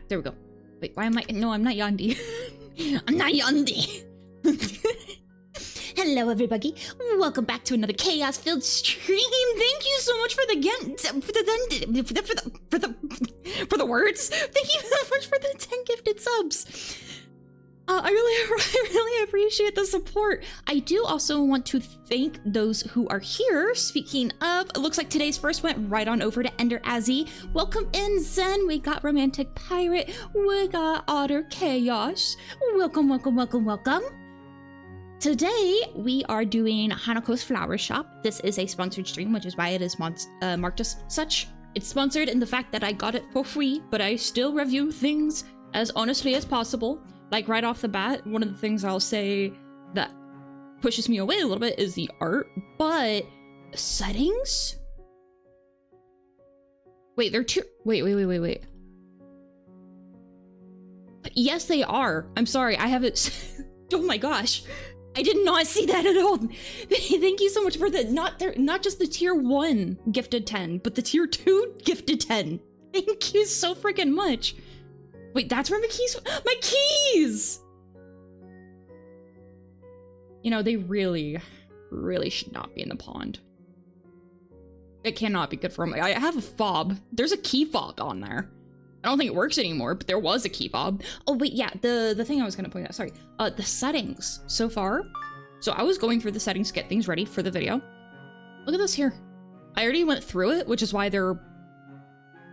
there we go. Wait, why am I? No, I'm not Yandi. I'm not Yandi. Hello, everybody. Welcome back to another chaos-filled stream. Thank you so much for the words. Thank you so much for the 10 gifted subs. I really appreciate the support. I do also want to thank those who are here. Speaking of, it looks like today's first went right on over to Ender Azzy. Welcome in, Zen. We got Romantic Pirate. We got Otter Chaos. Welcome, welcome, welcome, welcome. Today, we are doing Hanako's Flower Shop. This is a sponsored stream, which is why it is marked as such. It's sponsored in the fact that I got it for free, but I still review things as honestly as possible. Like, right off the bat, one of the things I'll say that pushes me away a little bit is the art, but settings? Wait, they're too- wait. Yes, they are. I'm sorry, I haven't- oh my gosh. I did not see that at all. Thank you so much for the, not just the tier 1 gifted 10, but the tier 2 gifted 10. Thank you so freaking much. Wait, that's where my keys! You know, they really should not be in the pond. It cannot be good for them. I have a fob. There's a key fob on there. I don't think it works anymore, but there was a key fob. Oh wait, yeah, the thing I was gonna point out, sorry. The settings so far. So I was going through the settings to get things ready for the video. Look at this here. I already went through it, which is why they're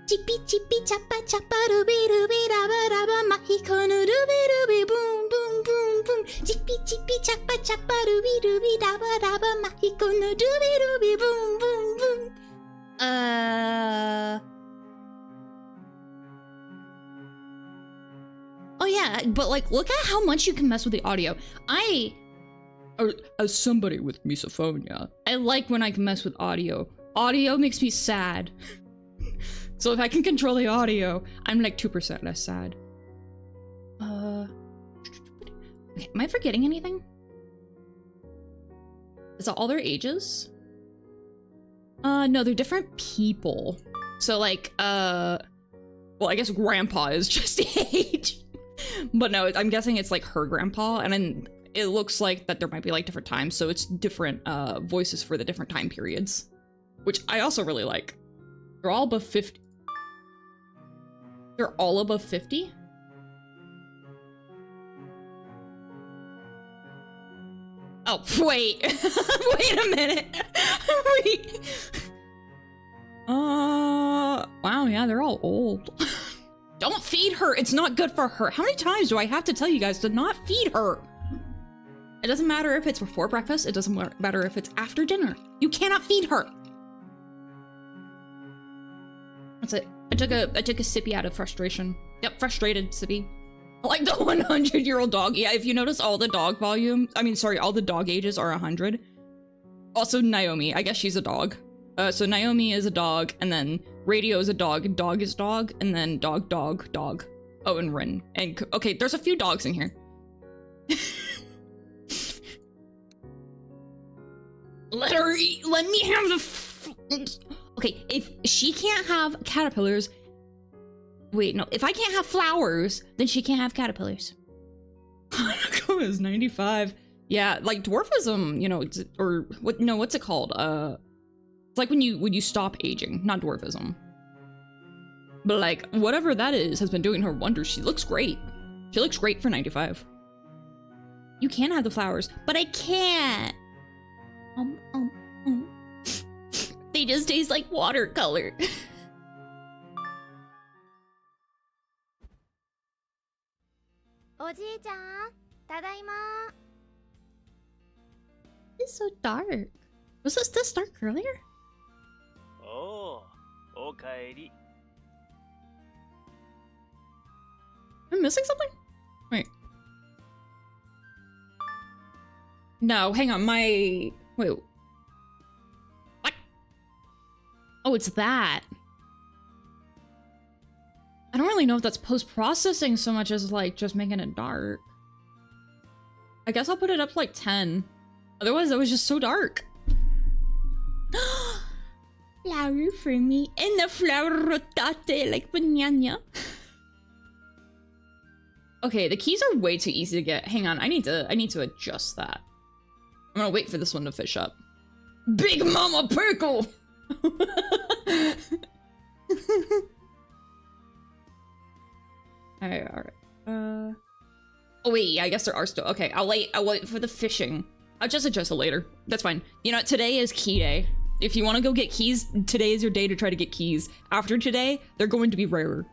chippy chippy chappa chappa dooby dooby dabba dabba mahiko no dooby dooby boom boom boom boom chippy chippy chappa chappa dooby dooby dabba dabba mahiko no dooby dooby boom boom boom. Oh yeah, but like, look at how much you can mess with the audio. As somebody with misophonia, I like when I can mess with audio. Audio makes me sad. So if I can control the audio, I'm like 2% less sad. Okay, am I forgetting anything? Is that all their ages? No, they're different people. So like, well, I guess grandpa is just age. But no, I'm guessing it's like her grandpa, and then it looks like that there might be like different times, so it's different voices for the different time periods. Which I also really like. They're all above 50. They're all above 50? Oh, wait. Wait a minute. Wait. Wow, yeah, they're all old. Don't feed her. It's not good for her. How many times do I have to tell you guys to not feed her? It doesn't matter if it's before breakfast. It doesn't matter if it's after dinner. You cannot feed her. That's it. I took a sippy out of frustration. Yep, frustrated sippy. Like the 100-year-old dog. Yeah, if you notice, all the dog volume, all the dog ages are 100. Also Naomi, I guess she's a dog. So Naomi is a dog, and then Radio is a dog, dog is dog, and then dog. Oh, and Rin. And okay, there's a few dogs in here. Let her eat. Let me have the. Okay, if she can't have caterpillars, wait, no. If I can't have flowers, then she can't have caterpillars. Hanako is 95. Yeah, like dwarfism, you know, or what? No, what's it called? It's like when you stop aging, not dwarfism. But like whatever that is has been doing her wonders. She looks great. She looks great for 95. You can have the flowers, but I can't. They just taste like watercolor. It's so dark. Was this dark earlier? Oh, okaeri. I'm missing something? Wait. No, hang on, wait. What? Oh, it's that. I don't really know if that's post-processing so much as like just making it dark. I guess I'll put it up to like 10. Otherwise, it was just so dark. Flower for me. And the flower rotate like banana. Okay, the keys are way too easy to get. Hang on, I need to adjust that. I'm gonna wait for this one to fish up. Big Mama Pickle! Alright. Oh wait, yeah, I guess there are still. Okay, I'll wait for the fishing. I'll just adjust it later. That's fine. You know what? Today is key day. If you want to go get keys, today is your day to try to get keys. After today, they're going to be rarer.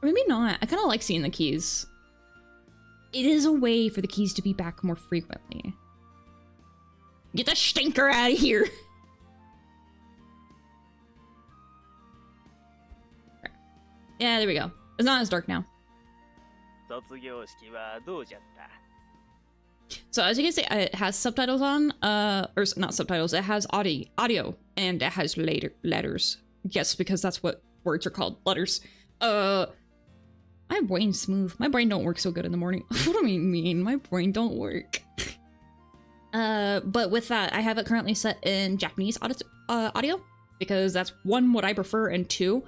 Or maybe not. I kind of like seeing the keys. It is a way for the keys to be back more frequently. Get the stinker out of here! Yeah, there we go. It's not as dark now. 卒業式はどうじゃった So as you can see, it has subtitles on, or not subtitles, it has audio, and it has letters. Yes, because that's what words are called, letters. My brain's smooth. My brain don't work so good in the morning. What do you mean? My brain don't work. But with that, I have it currently set in Japanese audio, because that's one, what I prefer, and two,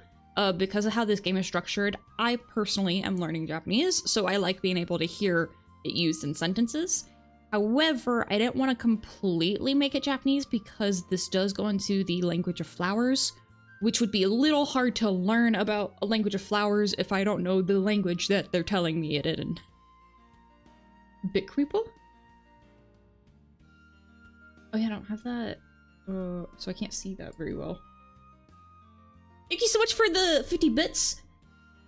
because of how this game is structured, I personally am learning Japanese, so I like being able to hear it used in sentences. However, I didn't want to completely make it Japanese because this does go into the language of flowers, which would be a little hard to learn about a language of flowers if I don't know the language that they're telling me it in. Bit creeple? Oh yeah, I don't have that. So I can't see that very well. Thank you so much for the 50 bits.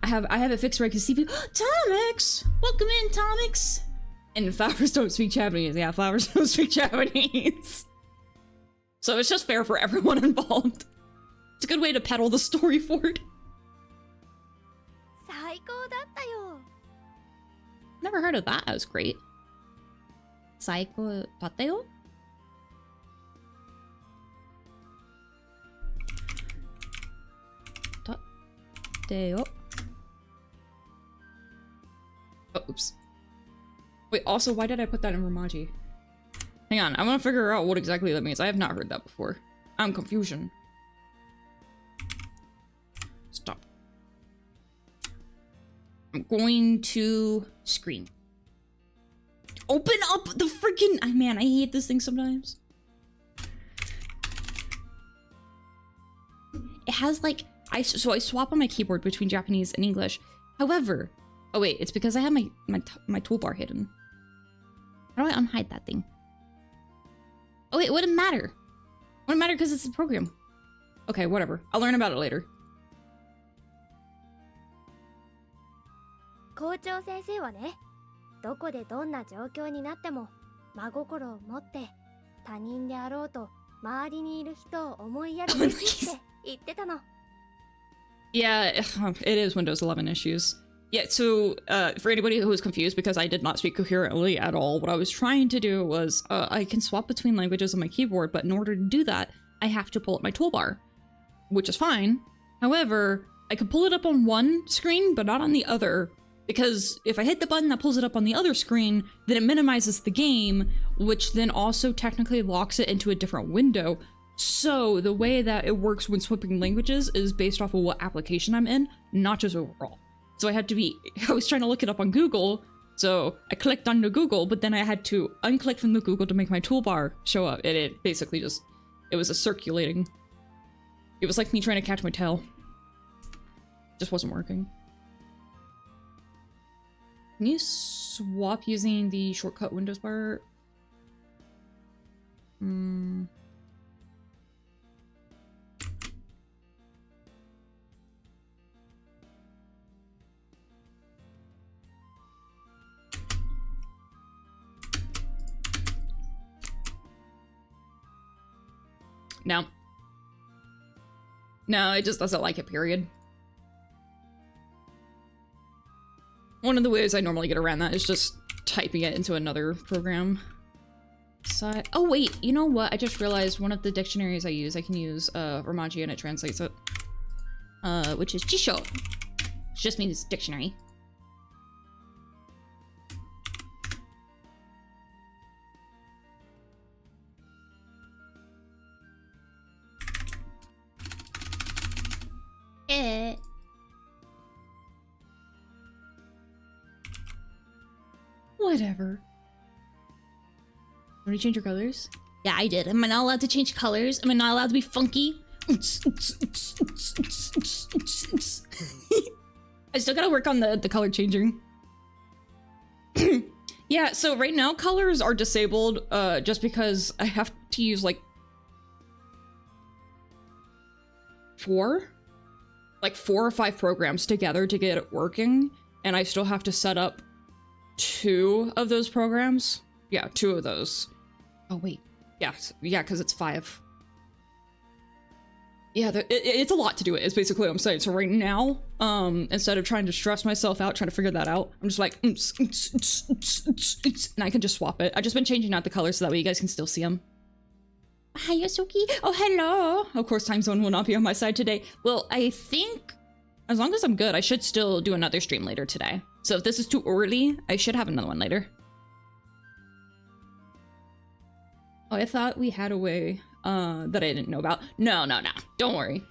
I have it fixed where I can see people. Tomix! Welcome in, Tomix! And flowers don't speak Japanese. Yeah, flowers don't speak Japanese. So it's just fair for everyone involved. It's a good way to peddle the story forward. Never heard of that. That was great. Saiko Tateo? Tateo. Oh, oops. Wait, also, why did I put that in Romaji? Hang on, I want to figure out what exactly that means. I have not heard that before. I'm confusion. Stop. I'm going to screen. Open up the freaking... Man, I hate this thing sometimes. It has like... So I swap on my keyboard between Japanese and English. However... Oh wait, it's because I have my toolbar hidden. How do I unhide that thing? Oh wait, it wouldn't matter. It wouldn't matter because it's a program. Okay, whatever. I'll learn about it later. 校長先生はね、どこでどんな状況になっても真心を持って他人であろうと周りにいる人を思いやるべきって言ってたの。Yeah, it is Windows 11 issues. Yeah, so for anybody who was confused, because I did not speak coherently at all, what I was trying to do was I can swap between languages on my keyboard, but in order to do that, I have to pull up my toolbar, which is fine. However, I can pull it up on one screen, but not on the other, because if I hit the button that pulls it up on the other screen, then it minimizes the game, which then also technically locks it into a different window. So the way that it works when swapping languages is based off of what application I'm in, not just overall. So I was trying to look it up on Google, so I clicked on the Google, but then I had to unclick from the Google to make my toolbar show up, and it basically just, it was a circulating. It was like me trying to catch my tail. Just wasn't working. Can you swap using the shortcut Windows bar? No. No, it just doesn't like it, period. One of the ways I normally get around that is just typing it into another program. Oh wait, you know what? I just realized one of the dictionaries I can use Romaji and it translates it. Which is Jisho. Which just means dictionary. Whatever. Did you change your colors? Yeah, I did. Am I not allowed to change colors? Am I not allowed to be funky? I still gotta work on the color changing. Yeah, so right now colors are disabled just because I have to use like four or five programs together to get it working, and I still have to set up 2 of those programs. Yeah, 2 of those. Oh wait, yeah, because it's 5. Yeah, it's a lot to do it, is basically what I'm saying. So right now, instead of trying to stress myself out trying to figure that out, I'm just like, and I can just swap it. I've just been changing out the colors so that way you guys can still see them. Hi, Yosuki. Oh, hello. Of course, time zone will not be on my side today. Well, I think as long as I'm good, I should still do another stream later today. So if this is too early, I should have another one later. Oh, I thought we had a way that I didn't know about. No. Don't worry.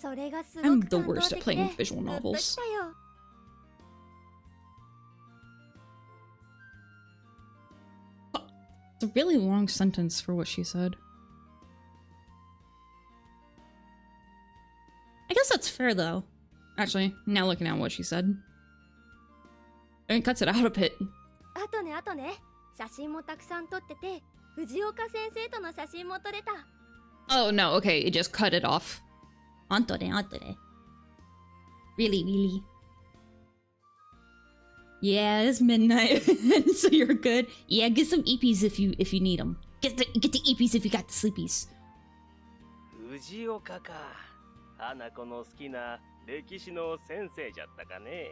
I'm the worst at playing visual novels. It's a really long sentence for what she said. I guess that's fair, though. Actually, now looking at what she said. It cuts it out a bit. Oh no, okay, it just cut it off. Really. Yeah, it's midnight, so you're good. Yeah, get some EPs if you need them. Get the EPs if you got the sleepies. 藤岡か。花子の好きな歴史の先生じゃったかね。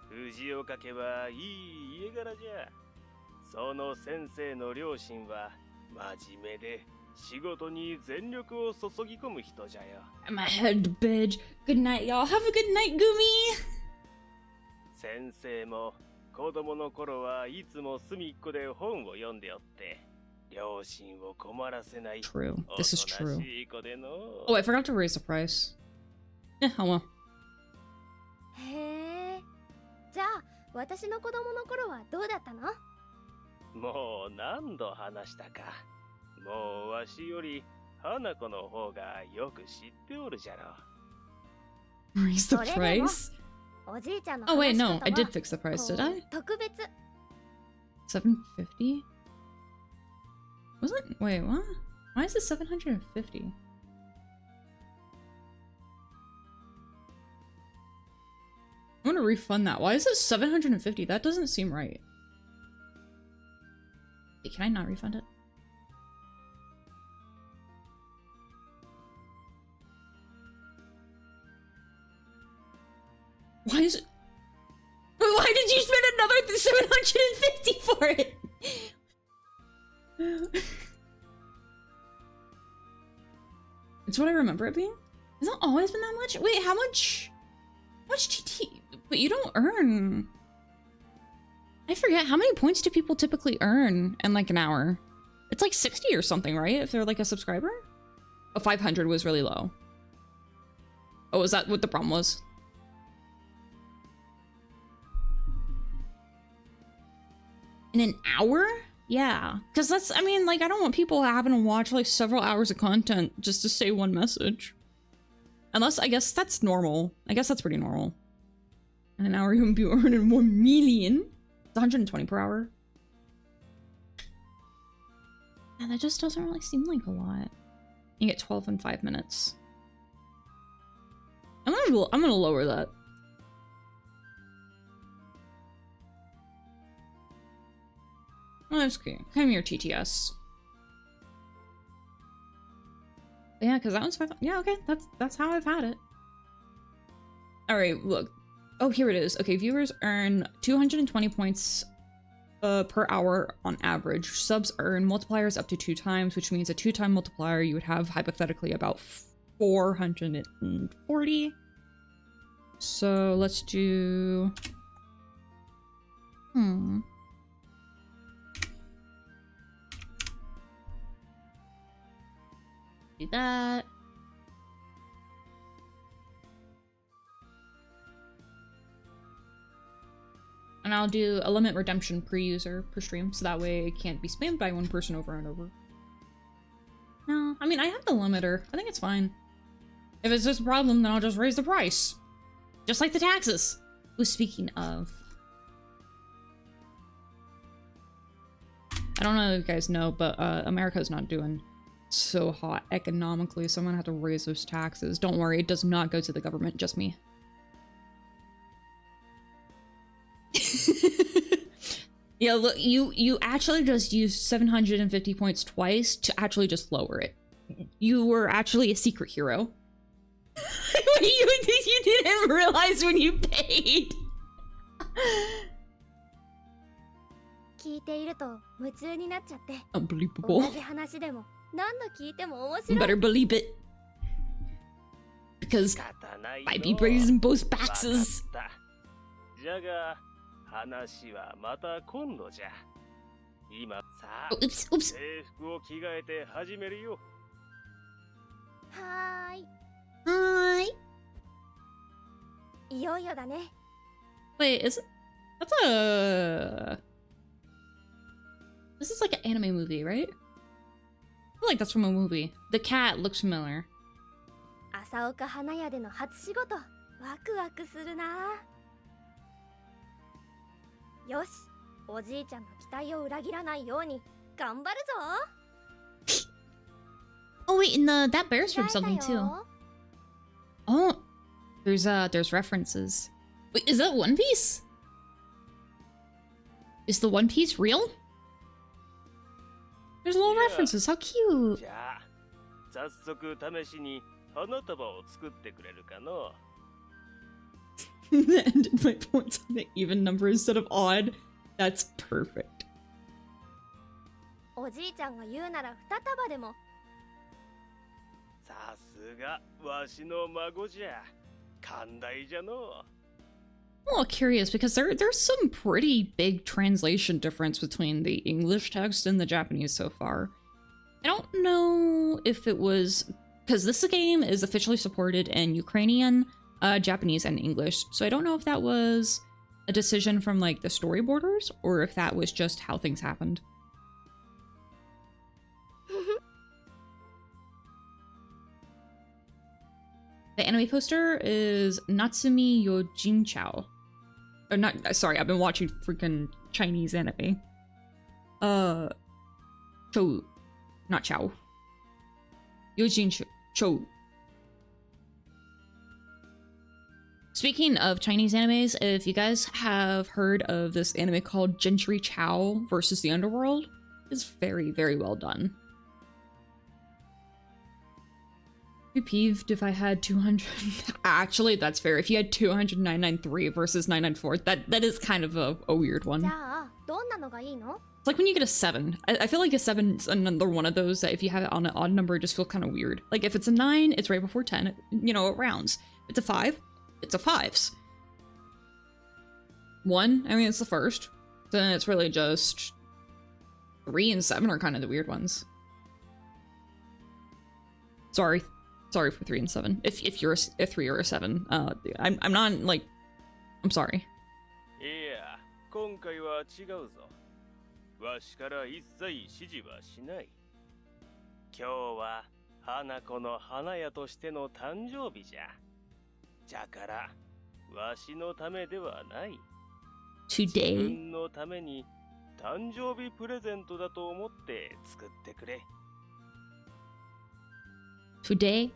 藤岡家はいい家柄じゃ。その先生の両親は真面目で仕事に全力を注ぎ込む人じゃよ。My head to bed. Good night, y'all. Have a good night, Gumi. 先生も子供の頃はいつも隅っこで本を読んでおって。両親を困らせない。True. This is true. Oh, I forgot to raise the price. Yeah, oh well. へえ。じゃあ、私の子供の頃はどうだったの？もう何度話したか。もうわしより花子の方がよく知っておるじゃろ。Raise the price? おじいちゃんの Oh wait, no, I did fix the price, did I? 特別。750? Wasn't? Wait, what? Why is it 750? I want to refund that. Why is it 750? That doesn't seem right. Wait, can I not refund it? Why is it? Why did you spend another 750 for it? It's what I remember it being. Has it always been that much? Wait, how much? How much TT? But you don't earn. I forget, how many points do people typically earn in like an hour? It's like 60 or something, right? If they're like a subscriber? Oh, 500 was really low. Oh, is that what the problem was? In an hour? Yeah, because that's, I mean, like, I don't want people having to watch like several hours of content just to say one message. Unless, I guess that's normal. I guess that's pretty normal. In an hour, you would be earning 1 million. It's 120 per hour. And that just doesn't really seem like a lot. You get 12 in 5 minutes. I'm gonna lower that. Oh, that's okay. Come here, TTS. Yeah, because that one's 5. Yeah, okay. That's how I've had it. All right, look. Oh, here it is. Okay, viewers earn 220 points per hour on average. Subs earn multipliers up to 2 times, which means a 2-time multiplier you would have hypothetically about 440. So let's do... Do that. And I'll do a limit redemption per user per stream, so that way it can't be spammed by one person over and over. No, I mean, I have the limiter. I think it's fine. If it's just a problem, then I'll just raise the price. Just like the taxes. Who's speaking of? I don't know if you guys know, but America's not doing so hot economically, so I'm gonna have to raise those taxes. Don't worry, it does not go to the government, just me. Yeah, look, you actually just used 750 points twice to actually just lower it. You were actually a secret hero. you didn't realize when you paid. 聞いていると夢中になっちゃって。 Unbelievable. 同じ話でも何度聞いても面白い。 Better believe it. Because I'd be raising both taxes. じゃが話はまた今度じゃ。今さあ、 Oops, oops. 制服を着替えて始めるよ。はーい。 Hi. いよいよだね。 Wait, is it? That's a. This is like an anime movie, right? I feel like that's from a movie. The cat looks familiar. 朝岡花屋での初仕事、ワクワクするな。よし、おじいちゃんの期待を裏切らないように頑張るぞ。 Oh wait, and that bears from 着替え something た too. よ。 Oh, there's references. Wait, is that One Piece? Is the One Piece real? There's little Yeah. references. How cute. じゃあ早速試しに花束を作ってくれるかの。Ended my points on an even number instead of odd. That's perfect. おじいちゃんが言うなら二束でも。さすがわしの孫じゃ。寛大じゃの。 I'm a little curious because there's some pretty big translation difference between the English text and the Japanese so far. I don't know if it was because this game is officially supported in Ukrainian, Japanese, and English, so I don't know if that was a decision from like the storyboarders or if that was just how things happened. The anime poster is Natsumi Yojinchao. Or not, sorry, I've been watching freaking Chinese anime. Chou. Not Chao. Yojinchou. Speaking of Chinese animes, if you guys have heard of this anime called Gentry Chow versus the Underworld, it's very, very well done. Be peeved if I had 200. Actually, that's fair. If you had 200,993 versus 994, that is kind of a weird one. じゃあ、どんなのがいいの？ It's like when you get a 7. I feel like a 7's another one of those that if you have it on an odd number, it just feels kind of weird. Like if it's a 9, it's right before 10. You know, it rounds. If it's a 5, it's a 5s. 1, I mean, it's the first. Then it's really just 3 and 7 are kind of the weird ones. Sorry for 3 and 7. If you're a 3 or a 7, I'm not like, I'm sorry. いや、今回は違うぞ。わしから一切指示はしない。今日は花子の花屋としての誕生日じゃ。じゃから、わしのためではない。自 Today, 分のために誕生日プレゼントだと思って作ってくれ。today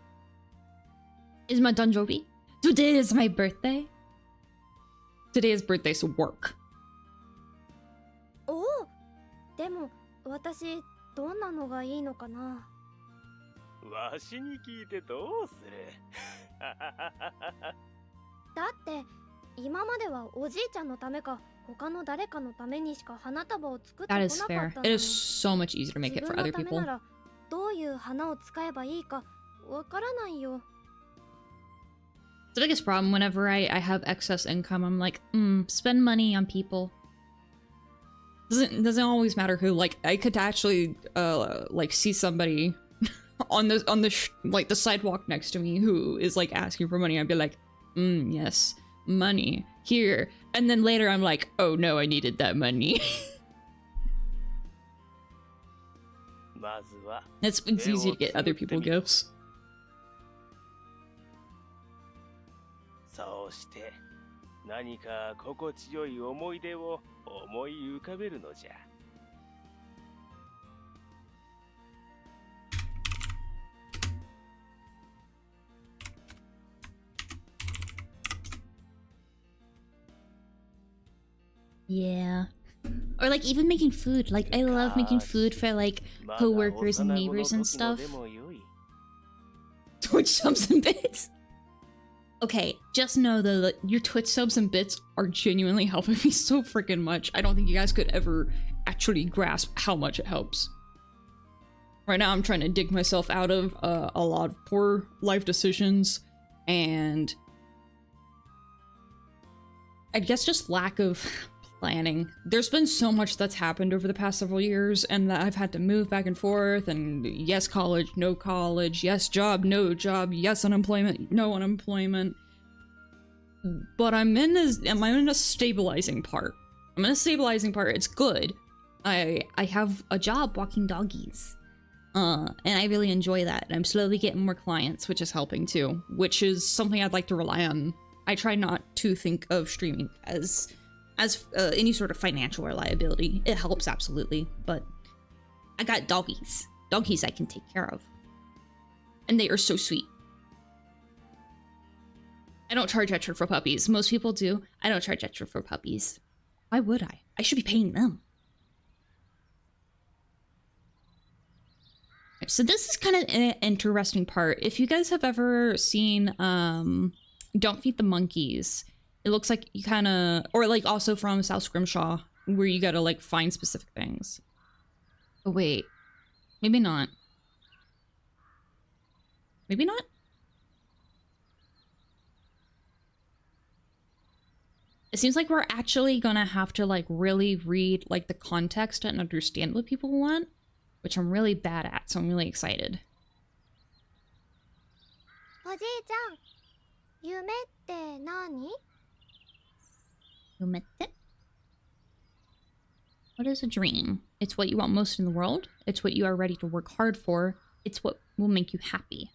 is my danjobi. Today is my birthday. Today is birthday, so work. おお、でも私どんなのがいいのかな。わしに聞いてどうするだって今まではおじいちゃんのためか他の誰かのためにしか花束を作ってこ That な is かった fair. の It に。 is so much easier to make 自 it for 分 other のため people. ならどういう花を使えばいいかわからないよ。 The biggest problem whenever I have excess income, I'm like, spend money on people. Doesn't always matter who. Like, I could actually like see somebody on the the sidewalk next to me who is like asking for money. I'd be like, yes, money. here. And then later I'm like, oh no, I needed that money. まずは it's easy to get other people gifts. そうして何か心地よい思い出を思い浮かべるのじゃ。Yeah. Or like even making food. Like I love making food for like coworkers and neighbors and stuff. Twitch subs and bits. Okay, just know though that your Twitch subs and bits are genuinely helping me so freaking much. I don't think you guys could ever actually grasp how much it helps. Right now I'm trying to dig myself out of a lot of poor life decisions and I guess just lack of planning. There's been so much that's happened over the past several years and that I've had to move back and forth and yes college, no college, yes job, no job, yes unemployment, no unemployment. But I'm in a stabilizing part. I'm in a stabilizing part. It's good. I have a job walking doggies. And I really enjoy that. I'm slowly getting more clients, which is helping too, which is something I'd like to rely on. I try not to think of streaming as any sort of financial reliability. It helps absolutely, but I got doggies. Doggies I can take care of. And they are so sweet. I don't charge extra for puppies. Most people do. I don't charge extra for puppies. Why would I? I should be paying them. So this is kind of an interesting part. If you guys have ever seen Don't Feed the Monkeys, it looks like you kind of, or like also from South Scrimshaw, where you gotta like find specific things. Oh wait, maybe not. Maybe not? It seems like we're actually gonna have to like really read like the context and understand what people want, which I'm really bad at, so I'm really excited. おじいちゃん、夢って何？ What is a dream? It's what you want most in the world. It's what you are ready to work hard for. It's what will make you happy.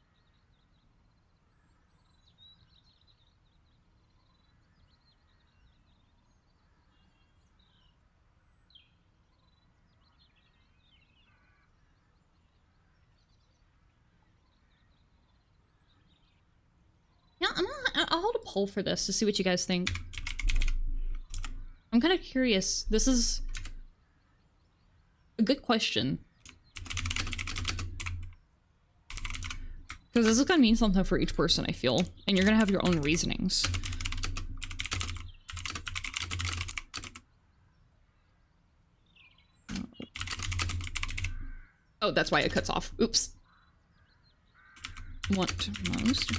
Yeah, I'll hold a poll for this to see what you guys think. I'm kind of curious. This is a good question. Because this is going to mean something for each person, I feel. And you're going to have your own reasonings. Oh, that's why it cuts off. Oops. Want most?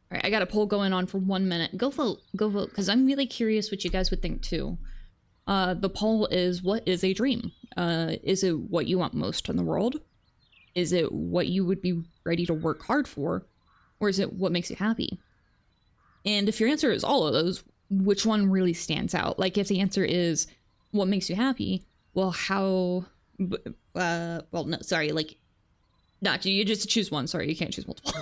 Alright, I got a poll going on for 1 minute. Go vote, because I'm really curious what you guys would think too. The poll is, what is a dream? Is it what you want most in the world? Is it what you would be ready to work hard for? Or is it what makes you happy? And if your answer is all of those, which one really stands out? Like if the answer is what makes you happy, well, how, well, no, sorry, like, not you just choose one. Sorry, you can't choose multiple.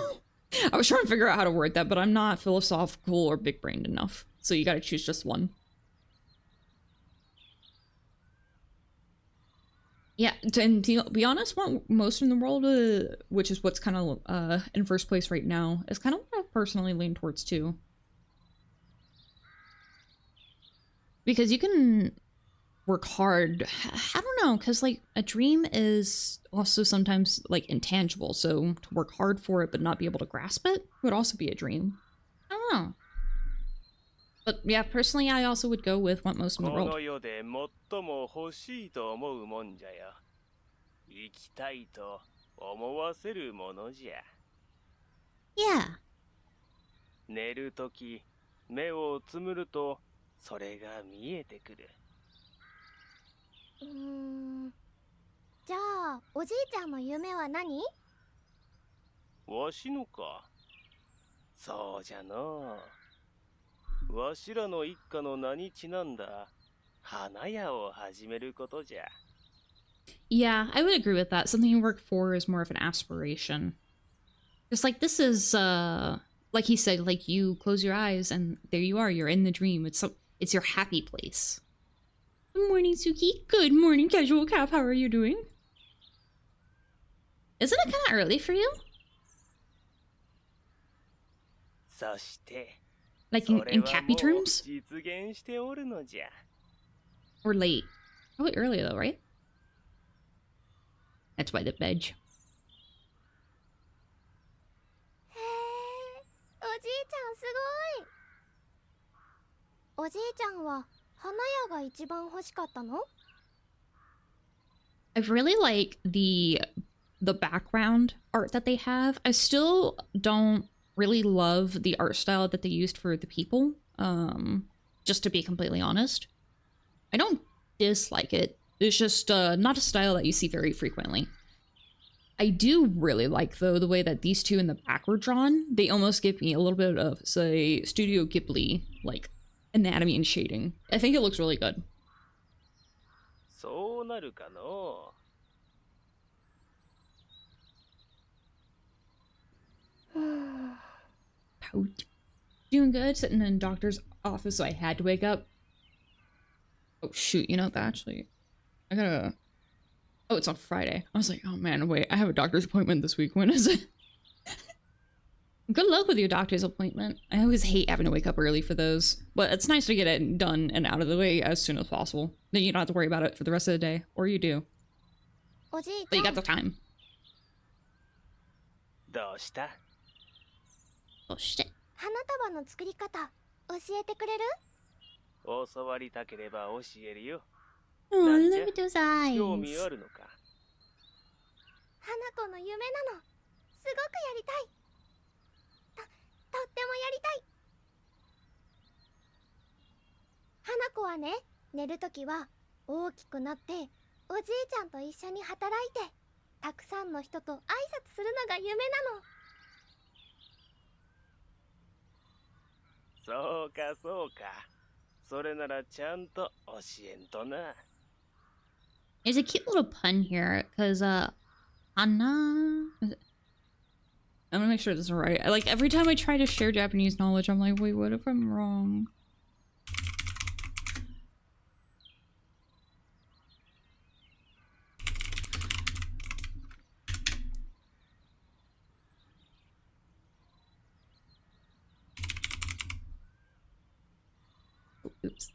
I was trying to figure out how to word that, but I'm not philosophical or big-brained enough. So you gotta choose just one. Yeah, and to be honest, what most in the world, which is what's kind of in first place right now, is kind of what I personally lean towards too. Because you can work hard. I don't know, because like a dream is also sometimes like intangible, so to work hard for it but not be able to grasp it would also be a dream. I don't know. But yeah, personally I also would go with what most in the world. Yeah. 寝るとき、目をつむるとそれが見えてくる。じゃあおじいちゃんの夢は何？わしのか。そうじゃのう。わしらの一家の名にちなんだ花屋を始めることじゃ。Yeah, I would agree with that. Something you work for is more of an aspiration. Just like this is, like he said, like you close your eyes and there you are. You're in the dream. It's your happy place. Good morning, Suki. Good morning, Casual Cap. How are you doing? Isn't it kind of early for you? そして、 Like そ in れは Cappy もう terms? 実現しておるのじゃ。 Or late? Probably early though, right? That's why the veg. へえ、おじいちゃんすごい。おじいちゃんは花屋が一番欲しかったの？ I really like the background art that they have. I still don't really love the art style that they used for the people. Just to be completely honest, I don't dislike it. It's just not a style that you see very frequently. I do really like, though, the way that these two in the back were drawn. They almost give me a little bit of, say, Studio Ghibli, like, anatomy and shading. I think it looks really good. そうなるかのう。Pout. Doing good, sitting in the doctor's office, so I had to wake up. Oh, shoot, you know, actually, I gotta... Oh, it's on Friday. I was like, oh man, wait, I have a doctor's appointment this week. When is it? Good luck with your doctor's appointment. I always hate having to wake up early for those, but it's nice to get it done and out of the way as soon as possible. Then you don't have to worry about it for the rest of the day. Or you do. But you got the time. どうした？ Oh, shit. 花束の作り方教えてくれる？教わりたければ教えるよ。 Oh, Gotcha. look at those eyes. 興味あるのか？ 花子の夢なの。すごくやりたい。とってもやりたい。花子はね、寝るときは大きくなっておじいちゃんと一緒に働いてたくさんの人と挨拶するのが夢なの。そうかそうか。それならちゃんと教えんとな。 There's a cute little pun here, because, Anna... I'm gonna make sure this is right. Like, every time I try to share Japanese knowledge, I'm like, wait, what if I'm wrong? Oops.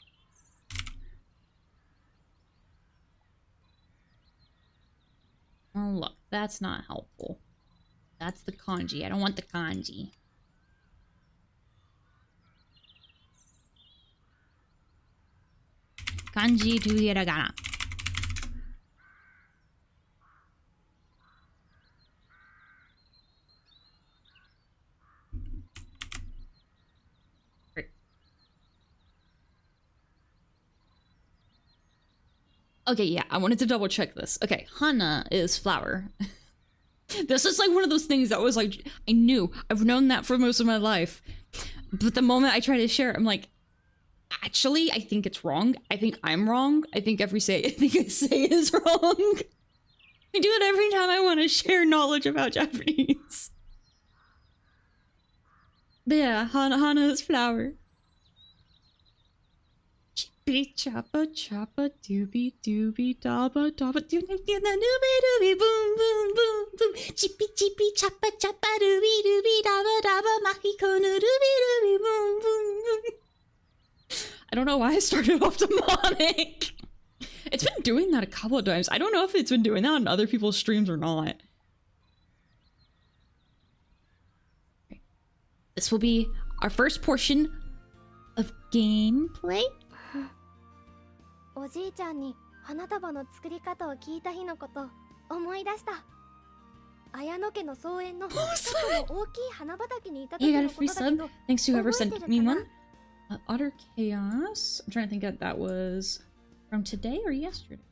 Oh, look, that's not helpful. That's the kanji. I don't want the kanji. Kanji to hiragana. Great. Okay, yeah, I wanted to double check this. Okay, hana is flower. This is like one of those things that was like, I knew. I've known that for most of my life. But the moment I try to share it, I'm like, actually, I think it's wrong. I think I'm wrong. I think everything I say is wrong. I do it every time I want to share knowledge about Japanese. But yeah, hana is flower. Chippy choppa choppa doobie doobie dabba dabba doobie doobie boom boom boom boom. Chippy chippy choppa choppa doobie doobie dabba dabba mahiko no doobie doobie boom boom boom. I don't know why I started off demonic. It's been doing that a couple of times. I don't know if it's been doing that on other people's streams or not. This will be our first portion of gameplay. おじいちゃんに花束の作り方を聞いた日のこと思い出した。綾野家の草園の外の大きい花畑にいた時 You got a のこ free とだけ sub? ど Thanks to whoever 覚えて sent る me かな？ one. Utter Chaos. I'm trying to think if that was from today or yesterday.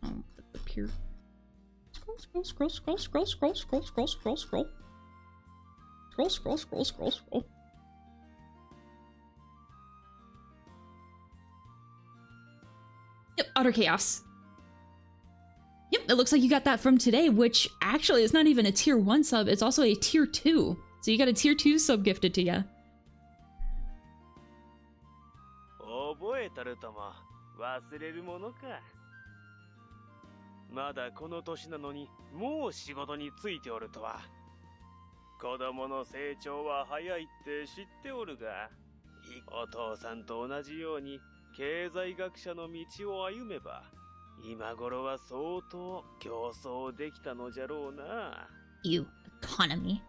Oh, the pure. Scroll, scroll, scroll, scroll, scroll, scroll, scroll, scroll, scroll. Scroll, scroll, scroll, scroll, scroll. Yep, Utter Chaos. Yep, it looks like you got that from today, which actually is not even a tier 1 sub, it's also a tier 2. So you got a tier 2 sub gifted to you. 覚えたるとも忘れるものか。まだこの年なのにもう仕事についておるとは。子供の成長は早いって知っておるが、お父さんと同じように経済学者の道を歩めば、今頃は相当競争できたのじゃろうな。You economy.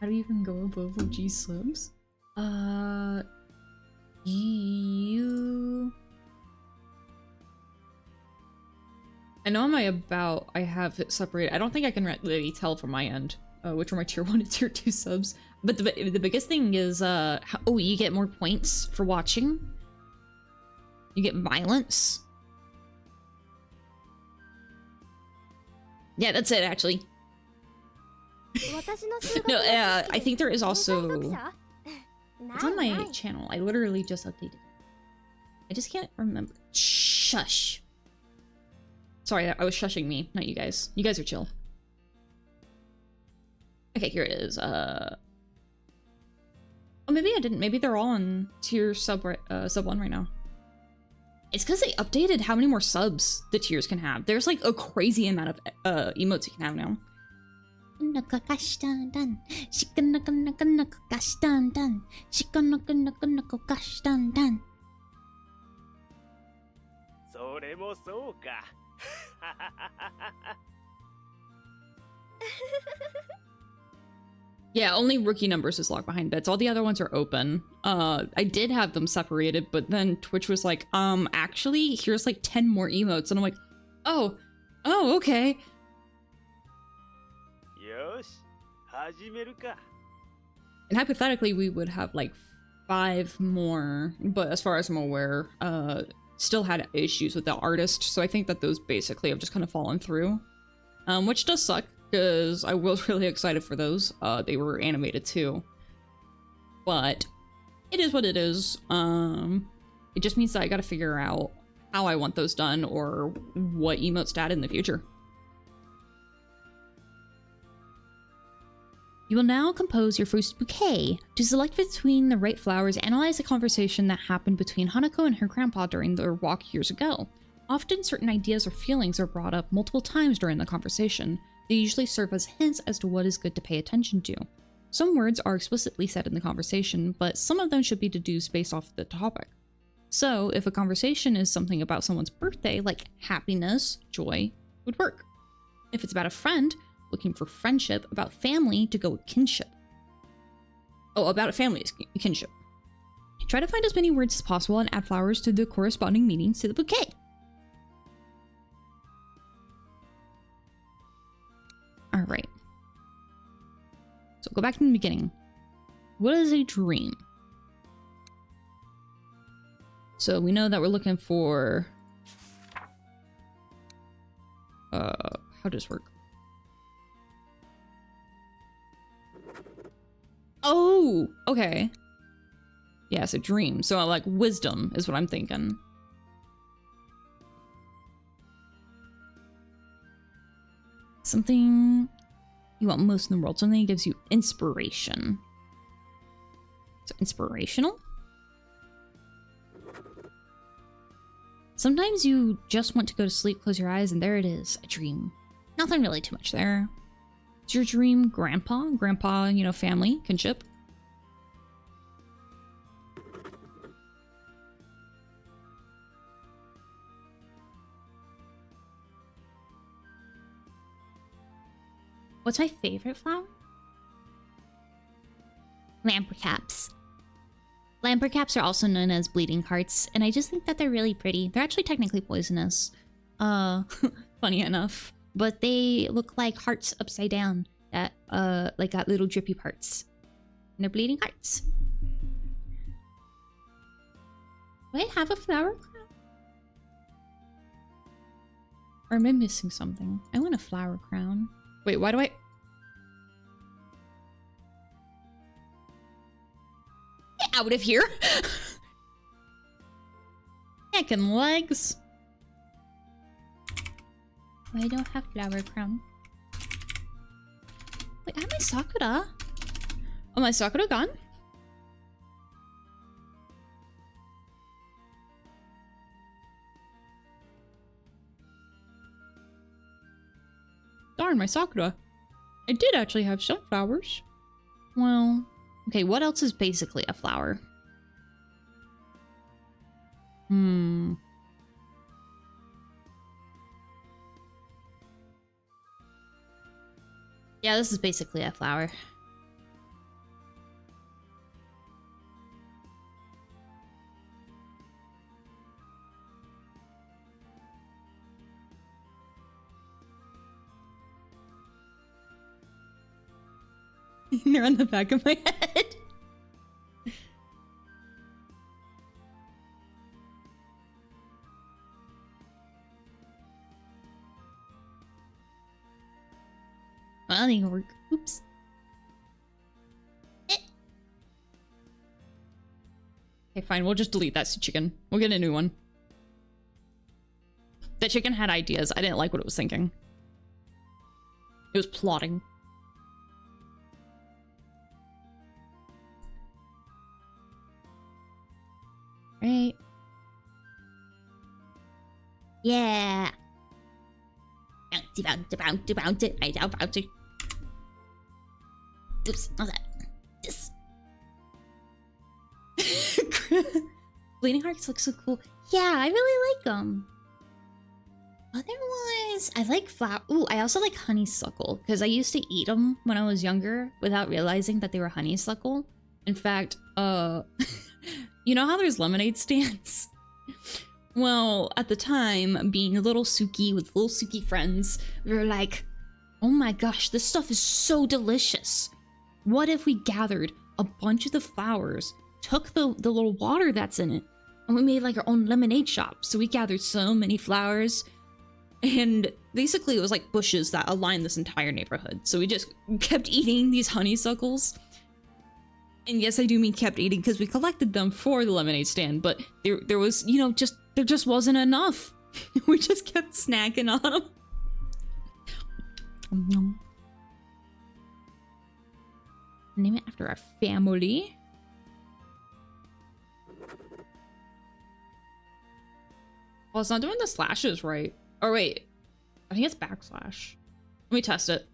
How do you even go above OG subs? You... I know on my about, I have it separated. I don't think I can really tell from my end which are my tier 1 and tier 2 subs. But the biggest thing is, oh, you get more points for watching. You get violence. Yeah, that's it, actually. No, I think there is also... It's on my channel. I literally just updated it. I just can't remember. Shush. Sorry, I was shushing me, not you guys. You guys are chill. Okay, here it is. Oh, maybe I didn't. Maybe they're all on tier sub 1 right now. It's because they updated how many more subs the tiers can have. There's like a crazy amount of emotes you can have now. Yeah, only rookie numbers is locked behind bits. All the other ones are open. I did have them separated, but then Twitch was like, actually, here's like 10 more emotes. And I'm like, oh, okay. And hypothetically, we would have like 5 more, but as far as I'm aware, still had issues with the artist. So I think that those basically have just kind of fallen through, which does suck. Because I was really excited for those. They were animated too. But it is what it is. It just means that I gotta figure out how I want those done or what emotes to add in the future. You will now compose your first bouquet. To select between the right flowers, analyze the conversation that happened between Hanako and her grandpa during their walk years ago. Often certain ideas or feelings are brought up multiple times during the conversation. They usually serve as hints as to what is good to pay attention to. Some words are explicitly said in the conversation, but some of them should be deduced based off the topic. So, if a conversation is something about someone's birthday, like happiness, joy, would work. If it's about a friend, looking for friendship, about family, to go with kinship. Oh, about a family is kinship. Try to find as many words as possible and add flowers to the corresponding meanings to the bouquet. Alright. So go back to the beginning. What is a dream? So we know that we're looking for... how does this work? Oh! Okay. Yeah, it's a dream. So like wisdom is what I'm thinking. Something you want most in the world. Something that gives you inspiration. So inspirational? Sometimes you just want to go to sleep, close your eyes, and there it is, a dream. Nothing really too much there. Is your dream grandpa? Grandpa, you know, family, kinship? What's my favorite flower? Lamprecaps. Lamprecaps are also known as bleeding hearts, and I just think that they're really pretty. They're actually technically poisonous. Funny enough. but they look like hearts upside down that like got little drippy parts. And they're bleeding hearts. Do I have a flower crown? Or am I missing something? I want a flower crown. Wait, why do I... Get out of here! Neck and legs. I don't have flower crown. Wait, I have my Sakura. Oh, my Sakura gone? Darn, my Sakura. I did actually have some flowers. Well, okay, what else is basically a flower? Yeah, this is basically a flower. They're on the back of my head. Well, they work. Oops. Okay, fine. We'll just delete that chicken. We'll get a new one. That chicken had ideas. I didn't like what it was thinking. It was plotting. Right. Yeah. Bounce it. I down bounce it. Oops, not that. This. Bleeding hearts look so cool. Yeah, I really like them. Otherwise, I like flower. Ooh, I also like honeysuckle because I used to eat them when I was younger without realizing that they were honeysuckle. In fact, you know how there's lemonade stands? Well, at the time, being a little Suki with little Suki friends, we were like, oh my gosh, this stuff is so delicious. What if we gathered a bunch of the flowers, took the little water that's in it, and we made like our own lemonade shop? So we gathered so many flowers, and basically it was like bushes that aligned this entire neighborhood. So we just kept eating these honeysuckles. And yes, I do mean kept eating because we collected them for the lemonade stand, but there was, you know, there just wasn't enough. We just kept snacking on them. Name it after our family. Well, it's not doing the slashes right. Or wait, I think it's backslash. Let me test it.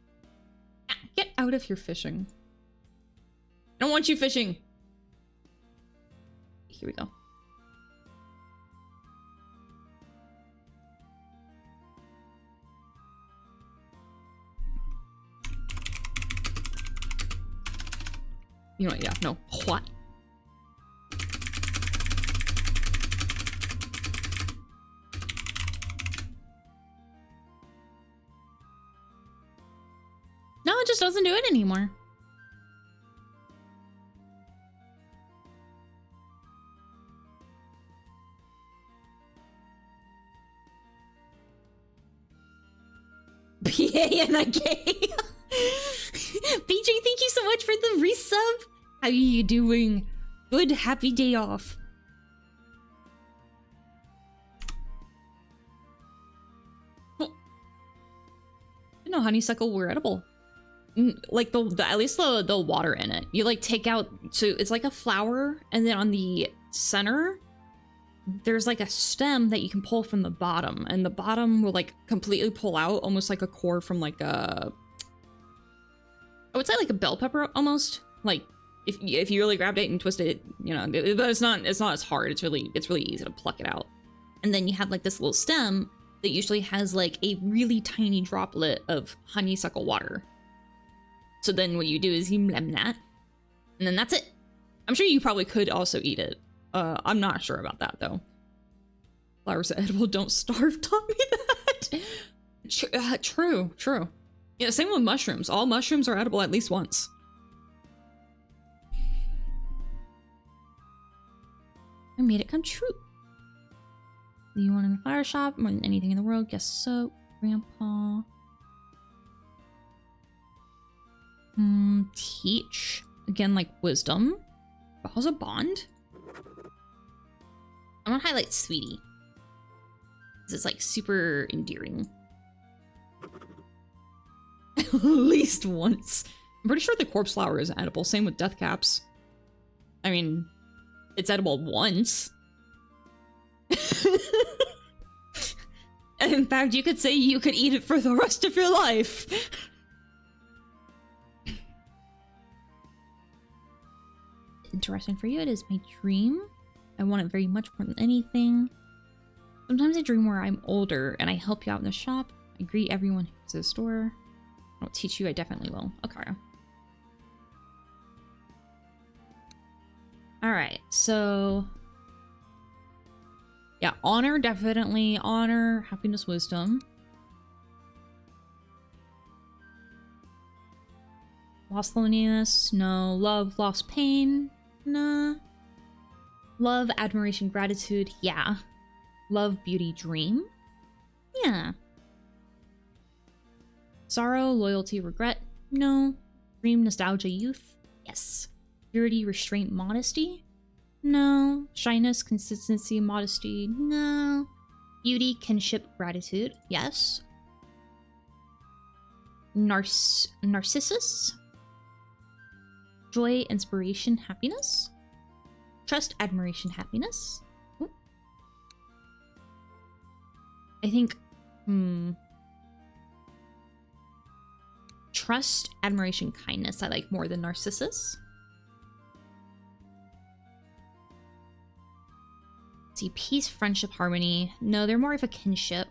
Get out of here fishing. I don't want you fishing. Here we go. You know what? Yeah, no. What? No, it just doesn't do it anymore. PA and a gay. BJ, thank you so much for the resub. How are you doing? Good, happy day off. Oh. No, honeysuckle were edible. Like the at least the water in it. You like take out, so it's like a flower, and then on the center there's like a stem that you can pull from the bottom, and the bottom will like completely pull out, almost like a core from like a, I would say like a bell pepper almost. Like if you really grabbed it and twisted it, you know, but it's not as hard. It's really easy to pluck it out. And then you have like this little stem that usually has like a really tiny droplet of honeysuckle water. So then what you do is you blend that, and then that's it. I'm sure you probably could also eat it. I'm not sure about that though. Flowers are edible, don't starve taught me that. True, true. Yeah, same with mushrooms. All mushrooms are edible at least once. I made it come true. Do you want in a flower shop more than anything in the world? Guess so, Grandpa. Teach. Again, like wisdom. How's a bond? I'm gonna highlight Sweetie. Because it's like super endearing. At least once. I'm pretty sure the corpse flower is edible. Same with death caps. I mean, it's edible once. And in fact, you could say you could eat it for the rest of your life. Interesting for you, it is my dream. I want it very much more than anything. Sometimes I dream where I'm older and I help you out in the shop. I greet everyone who's at the store. I won't teach you, I definitely will. Okay. Alright, so... yeah, honor, definitely. Honor, happiness, wisdom. Lost loneliness, no. Love, lost pain, nah. Love, admiration, gratitude, yeah. Love, beauty, dream, yeah. Sorrow, loyalty, regret, no. Dream, nostalgia, youth, yes. Purity, restraint, modesty, no. Shyness, consistency, modesty, no. Beauty, kinship, gratitude, yes. Narcissus. Joy, inspiration, happiness. Trust, admiration, happiness. Ooh. I think, trust, admiration, kindness I like more than Narcissus. See, peace, friendship, harmony. No, they're more of a kinship.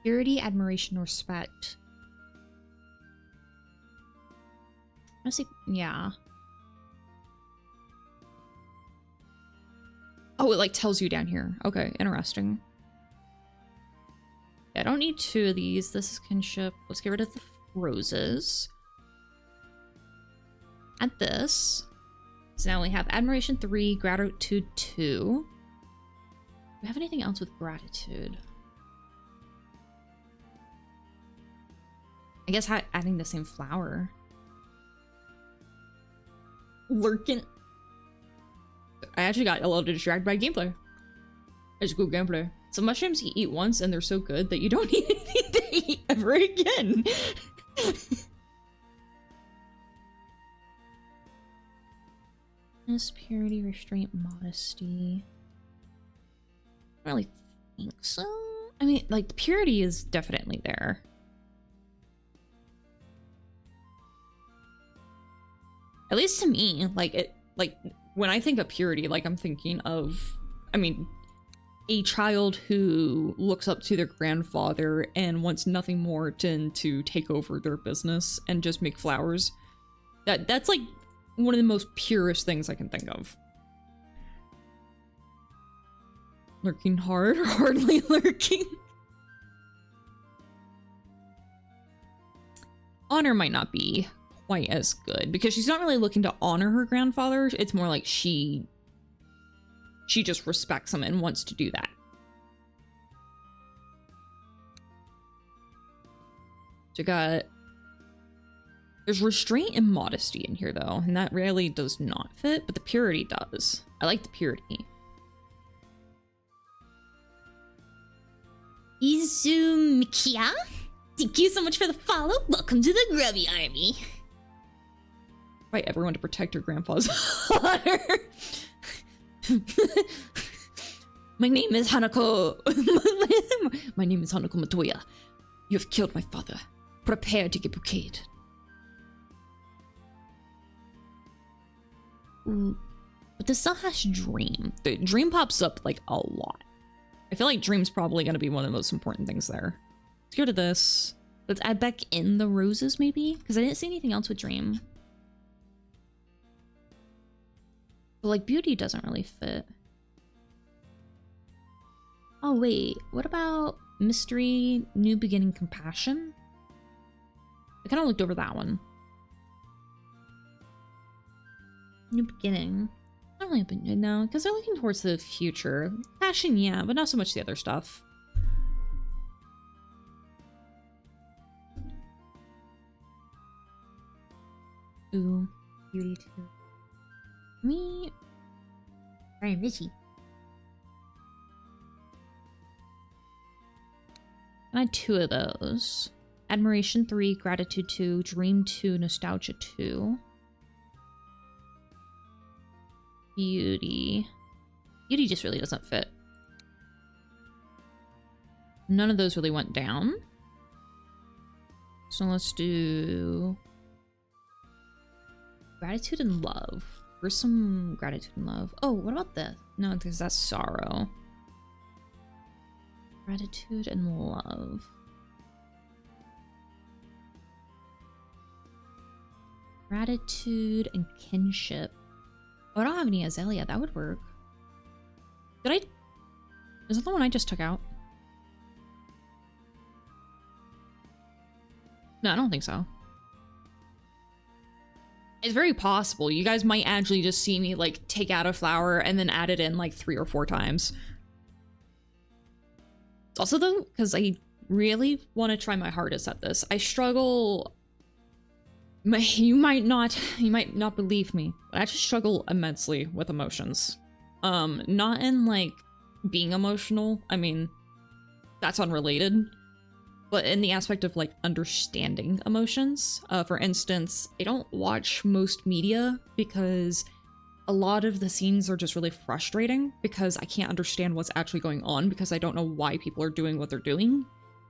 Purity, admiration, respect. Honestly, yeah. Oh, it like tells you down here. Okay, interesting. Yeah, I don't need two of these. This is kinship. Let's get rid of the roses. Add this. So now we have admiration 3, gratitude 2. Do we have anything else with gratitude? I guess adding the same flower. Lurkin. I actually got a little distracted by gameplay. It's good gameplay. Some mushrooms you eat once and they're so good that you don't need anything to eat ever again. Purity, restraint, modesty. I don't really think so. I mean, like, the purity is definitely there. At least to me, like, when I think of purity, like, I'm thinking of, I mean, a child who looks up to their grandfather and wants nothing more than to take over their business and just make flowers. That's like one of the most purest things I can think of. Lurking hard or hardly lurking? Honor might not be quite as good because she's not really looking to honor her grandfather. It's more like she just respects him and wants to do that. So there's restraint and modesty in here though, and that really does not fit, but the purity does. I like the purity. Izumikia, thank you so much for the follow. Welcome to the Grubby Army. Invite everyone to protect your grandpa's honor. My name is Hanako. My name is Hanako Matoya. You have killed my father. Prepare to get bouqueted. Ooh. But this still has dream. The dream pops up like a lot. I feel like dream's probably going to be one of the most important things there. Let's go to this. Let's add back in the roses maybe, because I didn't see anything else with dream. But like beauty doesn't really fit. Oh wait, what about mystery, new beginning, compassion. I kind of looked over that one. New beginning. Not really open now, because they're looking towards the future. Passion, yeah, but not so much the other stuff. Ooh, beauty too. Me. Very bitchy. I had 2 of those. Admiration 3, Gratitude 2, Dream 2, Nostalgia 2. Beauty. Beauty just really doesn't fit. None of those really went down. So let's do Gratitude and Love. Where's some Gratitude and Love? Oh, what about this? No, because that's Sorrow. Gratitude and Love. Gratitude and Kinship. Oh, I don't have any Azalea. That would work. Did I? Is that the one I just took out? No, I don't think so. It's very possible. You guys might actually just see me, like, take out a flower and then add it in, like, 3 or 4 times. Also, though, because I really want to try my hardest at this. I struggle... You might not believe me, but I just struggle immensely with emotions. Not in, like, being emotional. I mean, that's unrelated. But in the aspect of, like, understanding emotions. For instance, I don't watch most media because a lot of the scenes are just really frustrating because I can't understand what's actually going on because I don't know why people are doing what they're doing.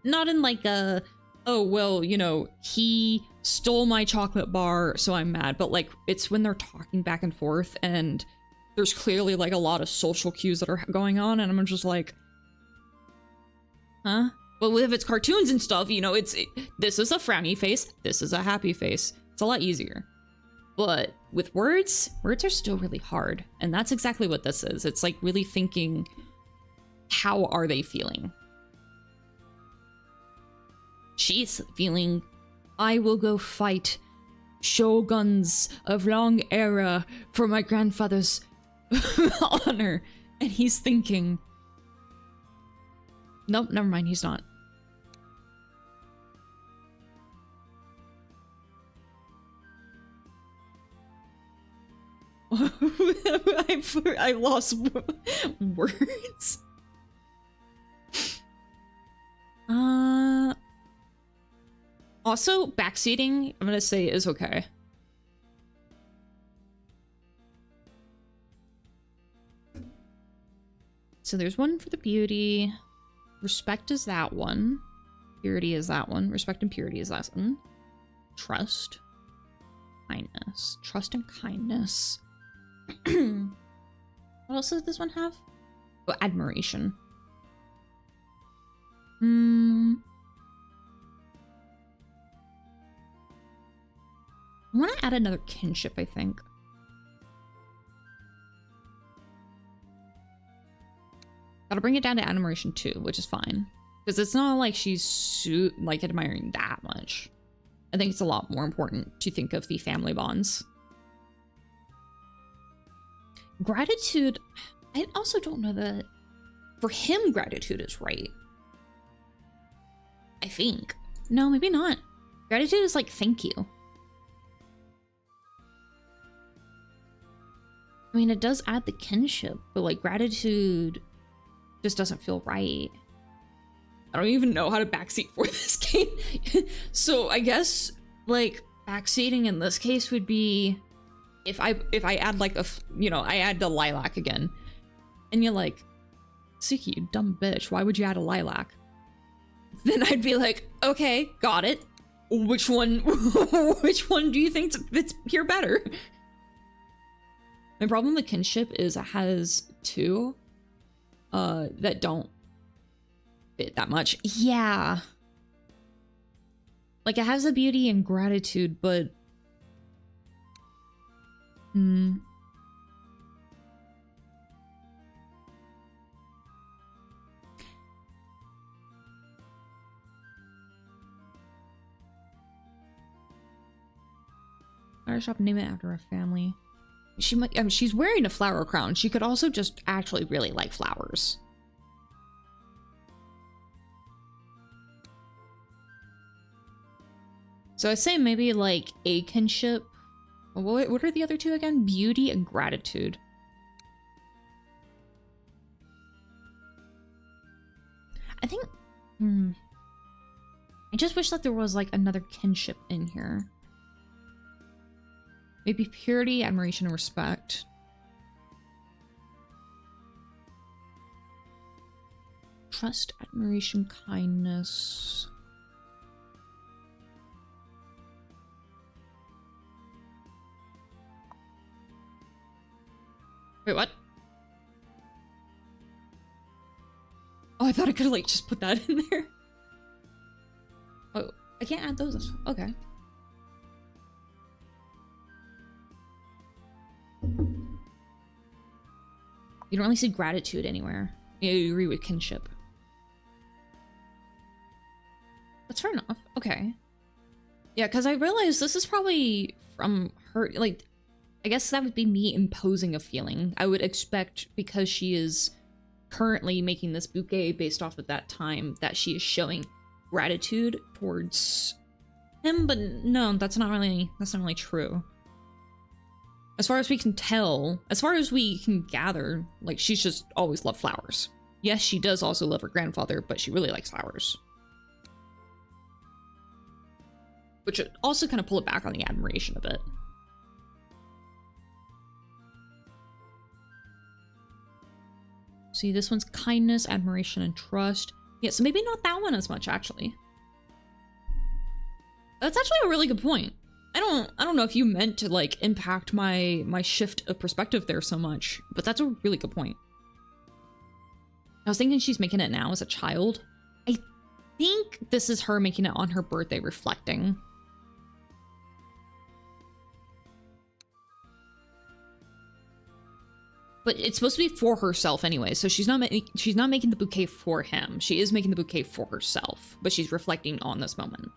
Not in, like, a... oh, well, you know, he stole my chocolate bar, so I'm mad. But, like, it's when they're talking back and forth, and there's clearly, like, a lot of social cues that are going on, and I'm just like, huh? But if it's cartoons and stuff, you know, this is a frowny face, this is a happy face. It's a lot easier. But with words are still really hard, and that's exactly what this is. It's, like, really thinking, how are they feeling? She's feeling, I will go fight shoguns of long era for my grandfather's honor. And he's thinking, nope, never mind, he's not. I lost words. Also, backseating, I'm gonna say, is okay. So there's one for the beauty. Respect is that one. Purity is that one. Respect and purity is that one. Trust. Kindness. Trust and kindness. What else does this one have? Oh, admiration. I want to add another kinship, I think. Gotta bring it down to admiration too, which is fine. Because it's not like she's like admiring that much. I think it's a lot more important to think of the family bonds. Gratitude, I also don't know that for him gratitude is right. I think. No, maybe not. Gratitude is like thank you. I mean, it does add the kinship, but like gratitude just doesn't feel right. I don't even know how to backseat for this game. So I guess like backseating in this case would be if I add like I add the lilac again, and you're like, Suki, you dumb bitch, why would you add a lilac? Then I'd be like, okay, got it. Which one do you think fits here better? My problem with kinship is it has 2 that don't fit that much. Yeah. Like it has the beauty and gratitude, but Flower shop, name it after her family. She might, I mean, she's wearing a flower crown. She could also just actually really like flowers. So I say maybe like a kinship. What are the other two again? Beauty and gratitude. I think, I just wish that there was like another kinship in here. Maybe purity, admiration, and respect. Trust, admiration, kindness. Wait, what? Oh, I thought I could like just put that in there. Oh, I can't add those. Okay. You don't really see gratitude anywhere. Yeah, you agree with kinship. That's fair enough. Okay. Yeah, because I realized this is probably from her, like, I guess that would be me imposing a feeling. I would expect, because she is currently making this bouquet based off of that time, that she is showing gratitude towards him, but no, that's not really true. As far as we can tell, as far as we can gather, like, she's just always loved flowers. Yes, she does also love her grandfather, but she really likes flowers. Which would also kind of pull it back on the admiration a bit. See, this one's kindness, admiration, and trust. Yeah, so maybe not that one as much, actually. That's actually a really good point. I don't know if you meant to like impact my shift of perspective there so much, but that's a really good point. I was thinking she's making it now as a child. I think this is her making it on her birthday, reflecting. But it's supposed to be for herself anyway, so she's not making the bouquet for him. She is making the bouquet for herself, but she's reflecting on this moment.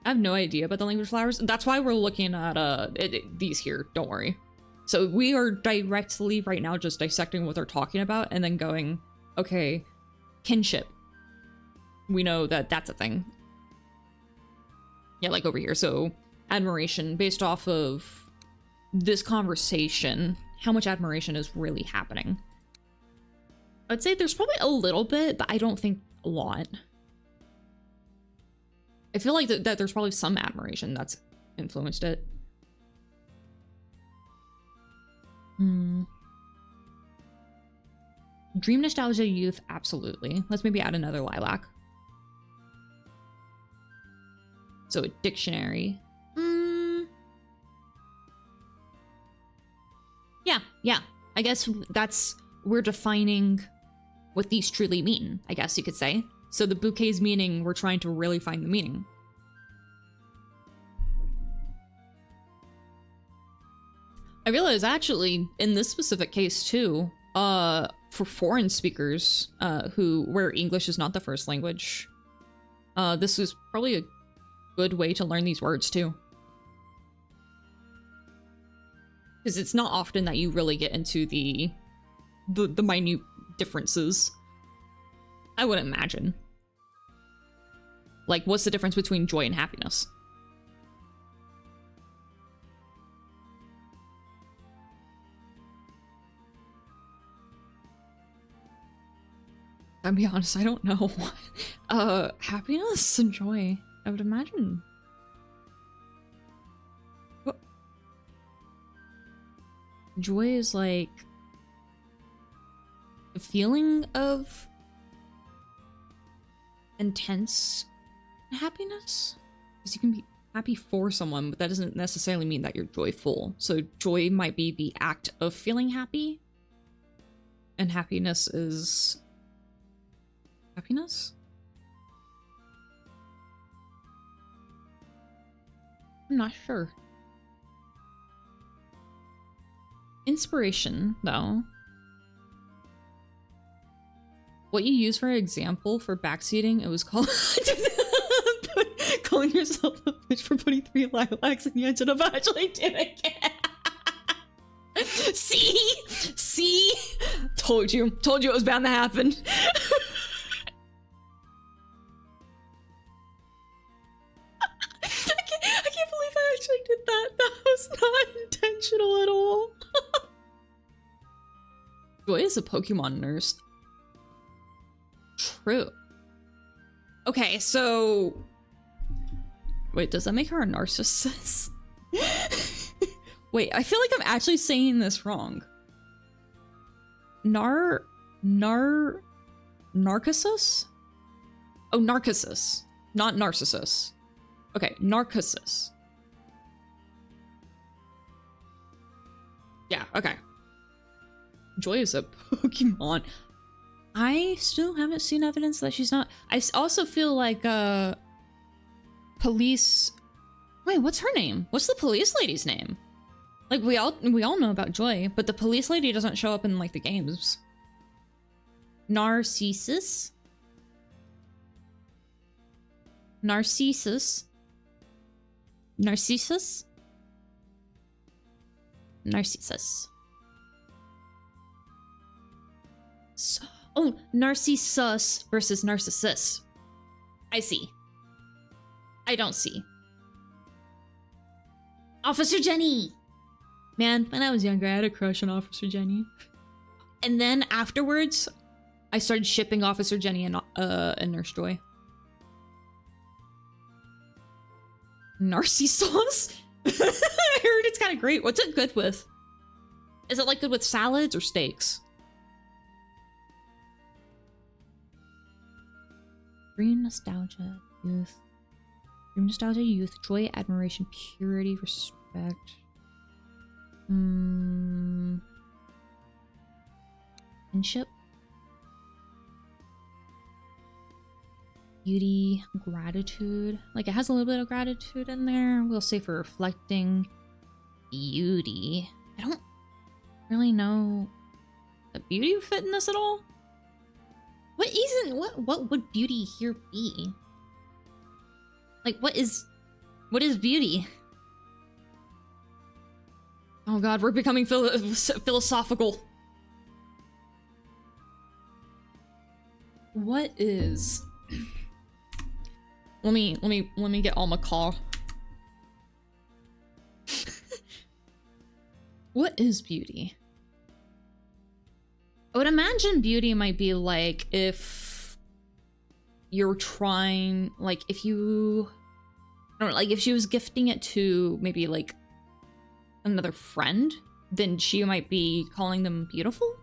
I have no idea about the language flowers. That's why we're looking at these here. Don't worry. So we are directly right now just dissecting what they're talking about and then going, okay, kinship. We know that that's a thing. Yeah, like over here. So admiration based off of this conversation. How much admiration is really happening? I'd say there's probably a little bit, but I don't think a lot. I feel like that there's probably some admiration that's influenced it. Dream nostalgia, youth, absolutely. Let's maybe add another lilac. So a dictionary. Yeah. I guess we're defining what these truly mean, I guess you could say. So the bouquet's meaning, we're trying to really find the meaning. I realize actually in this specific case too, for foreign speakers where English is not the first language, this is probably a good way to learn these words too. Because it's not often that you really get into the minute differences. I would imagine. Like, what's the difference between joy and happiness? I'll be honest, I don't know. Happiness and joy, I would imagine. What? Joy is like a feeling of intense happiness, because you can be happy for someone, but that doesn't necessarily mean that you're joyful. So joy might be the act of feeling happy, and happiness is happiness. I'm not sure. Inspiration, though. What you use for example for backseating, it was called Calling yourself a bitch for putting 3 lilacs and you ended up actually doing it. See? See? Told you it was bound to happen. I can't believe I actually did that. That was not intentional at all. Joy is a Pokemon nurse. True. Okay, so... Wait, does that make her a narcissist? Wait, I feel like I'm actually saying this wrong. Narcissus? Oh, Narcissus. Not Narcissus. Okay, Narcissus. Yeah, okay. Joy is a Pokemon. I still haven't seen evidence that she's not. I also feel like, police... Wait, what's her name? What's the police lady's name? Like, we all know about Joy, but the police lady doesn't show up in, like, the games. Narcissus? Narcissus? Narcissus? Narcissus. Oh, Narcissus versus Narcissus. I see. I don't see. Officer Jenny! Man, when I was younger, I had a crush on Officer Jenny. And then afterwards, I started shipping Officer Jenny and Nurse Joy. Narcissus? I heard it's kind of great. What's it good with? Is it like good with salads or steaks? Green nostalgia, youth. Green nostalgia, youth, joy, admiration, purity, respect. Friendship. Beauty, gratitude. Like, it has a little bit of gratitude in there. We'll say for reflecting. Beauty. I don't really know that beauty would fit in this at all. What would beauty here be? Like, what is beauty? Oh god, we're becoming philosophical. What is... Let me get all macaw. What is beauty? I would imagine beauty might be like if you're trying, like if you, I don't know, like if she was gifting it to maybe like another friend, then she might be calling them beautiful?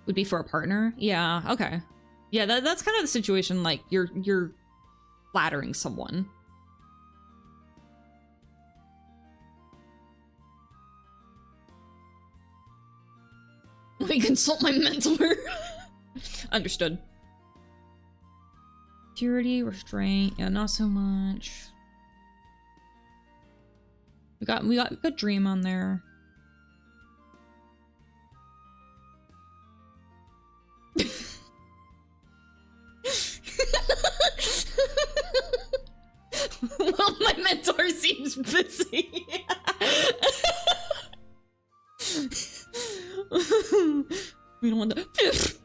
Would be for a partner? Yeah, okay. Yeah, that's kind of the situation, like you're flattering someone. Let me consult my mentor. Understood. Purity, restraint, yeah, not so much. We got good dream on there. Well, my mentor seems busy. We don't want that.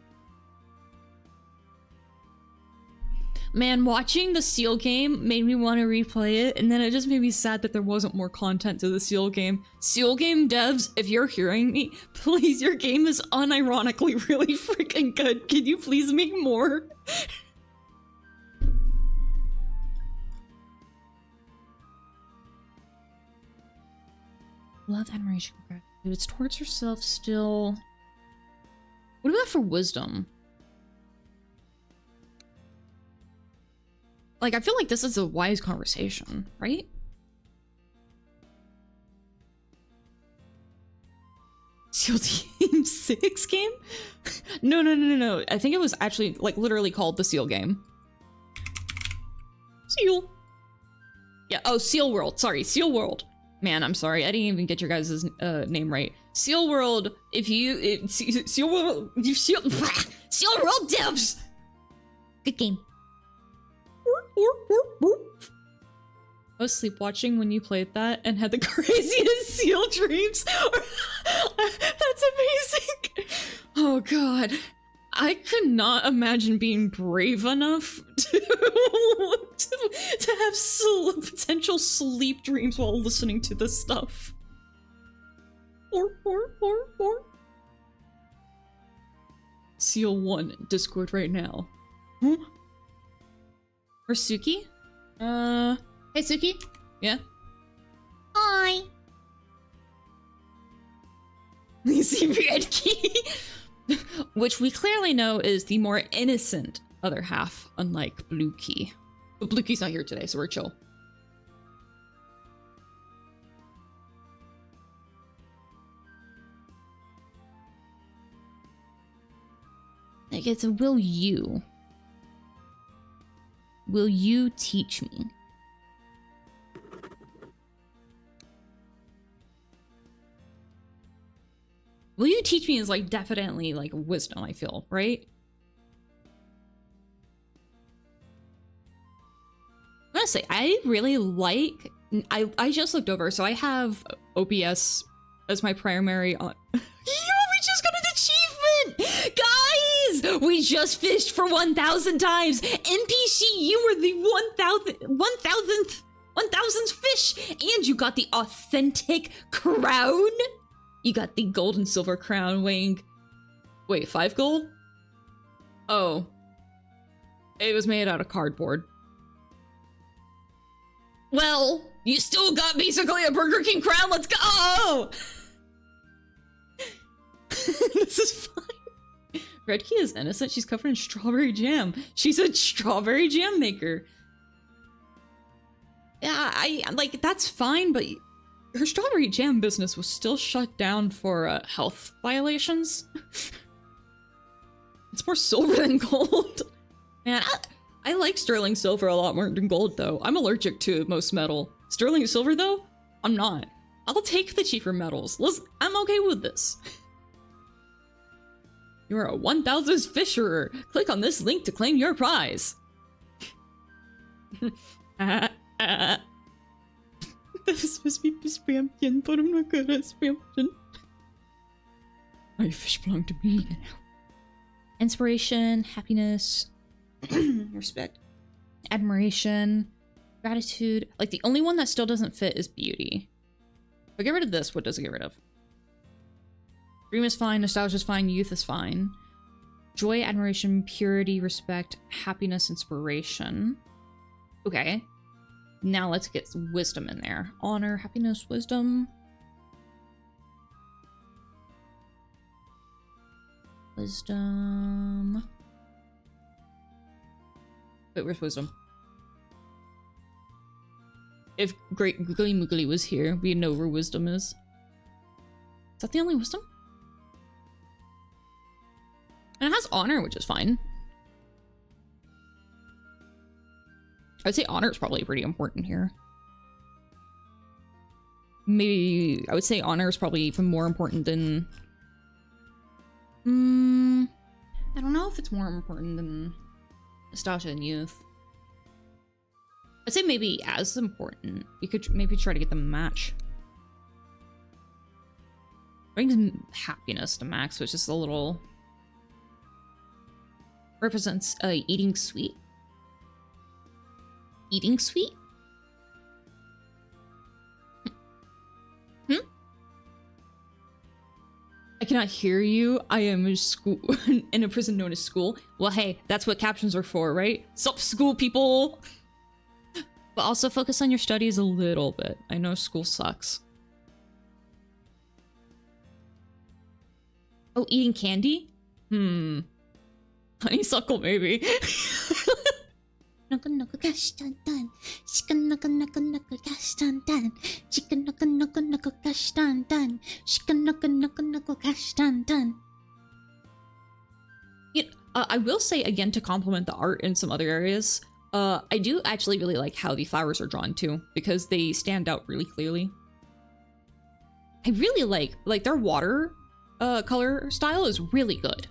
Man, watching the Seal game made me want to replay it, and then it just made me sad that there wasn't more content to the Seal game. Seal game devs, if you're hearing me, please, your game is unironically really freaking good. Can you please make more? Love, admiration, gratitude. It's towards herself still. What about for wisdom? Like, I feel like this is a wise conversation, right? Seal Team 6 game? No. I think it was actually, like, literally called the Seal game. Seal. Yeah, oh, Seal World. Sorry, Seal World. Man, I'm sorry. I didn't even get your guys' name right. Seal World, Seal World devs! Good game. I was sleepwatching when you played that and had the craziest seal dreams. That's amazing. Oh god. I could not imagine being brave enough to have potential sleep dreams while listening to this stuff. Seal 1 Discord right now. Huh? Or Suki? Hey Suki? Yeah? Hi! You see Red Key? Which we clearly know is the more innocent other half, unlike Blue Key. But Blue Key's not here today, so we're chill. Like, it's a will you teach me? Will you teach me is like definitely like wisdom, I feel, right? I'm gonna say, I really like, I just looked over, so I have OBS as my primary on. Yo, we just got an achievement! Guys! We just fished for 1,000 times! NPC, you were the 1,000th fish! And you got the authentic crown! You got the gold and silver crown weighing... Wait, 5 gold? Oh. It was made out of cardboard. Well, you still got basically a Burger King crown, let's go! This is fine. Red Key is innocent, she's covered in strawberry jam. She's a strawberry jam maker. Yeah, I like, that's fine, but her strawberry jam business was still shut down for health violations. It's more silver than gold. Man, I like sterling silver a lot more than gold, though. I'm allergic to most metal. Sterling silver, though, I'm not. I'll take the cheaper metals. I'm okay with this. You're a 1,000th fisher. Click on this link to claim your prize. This is supposed to be spamkin, but I'm not good at spamkin. My fish belong to me now. Inspiration, happiness, respect, admiration, gratitude. Like, the only one that still doesn't fit is beauty. If I get rid of this, what does it get rid of? Dream is fine, nostalgia is fine, youth is fine. Joy, admiration, purity, respect, happiness, inspiration. Okay. Now let's get wisdom in there. Honor, happiness, wisdom. Wisdom. Wait, where's wisdom? If Great Googly Moogly was here, we'd know where wisdom is. Is that the only wisdom? And it has honor, which is fine. I'd say honor is probably pretty important here. Maybe I would say honor is probably even more important than... I don't know if it's more important than nostalgia and youth. I'd say maybe as important. You could maybe try to get them a match. Brings happiness to max, which is a little... represents eating sweet. Eating sweet? I cannot hear you. I am in school in a prison known as school. Well, hey, that's what captions are for, right? Sup, school people! But also focus on your studies a little bit. I know school sucks. Oh, eating candy? Honeysuckle, maybe. I will say again to compliment the art in some other areas. I do actually really like how the flowers are drawn too, because they stand out really clearly. I really like their water color style is really good.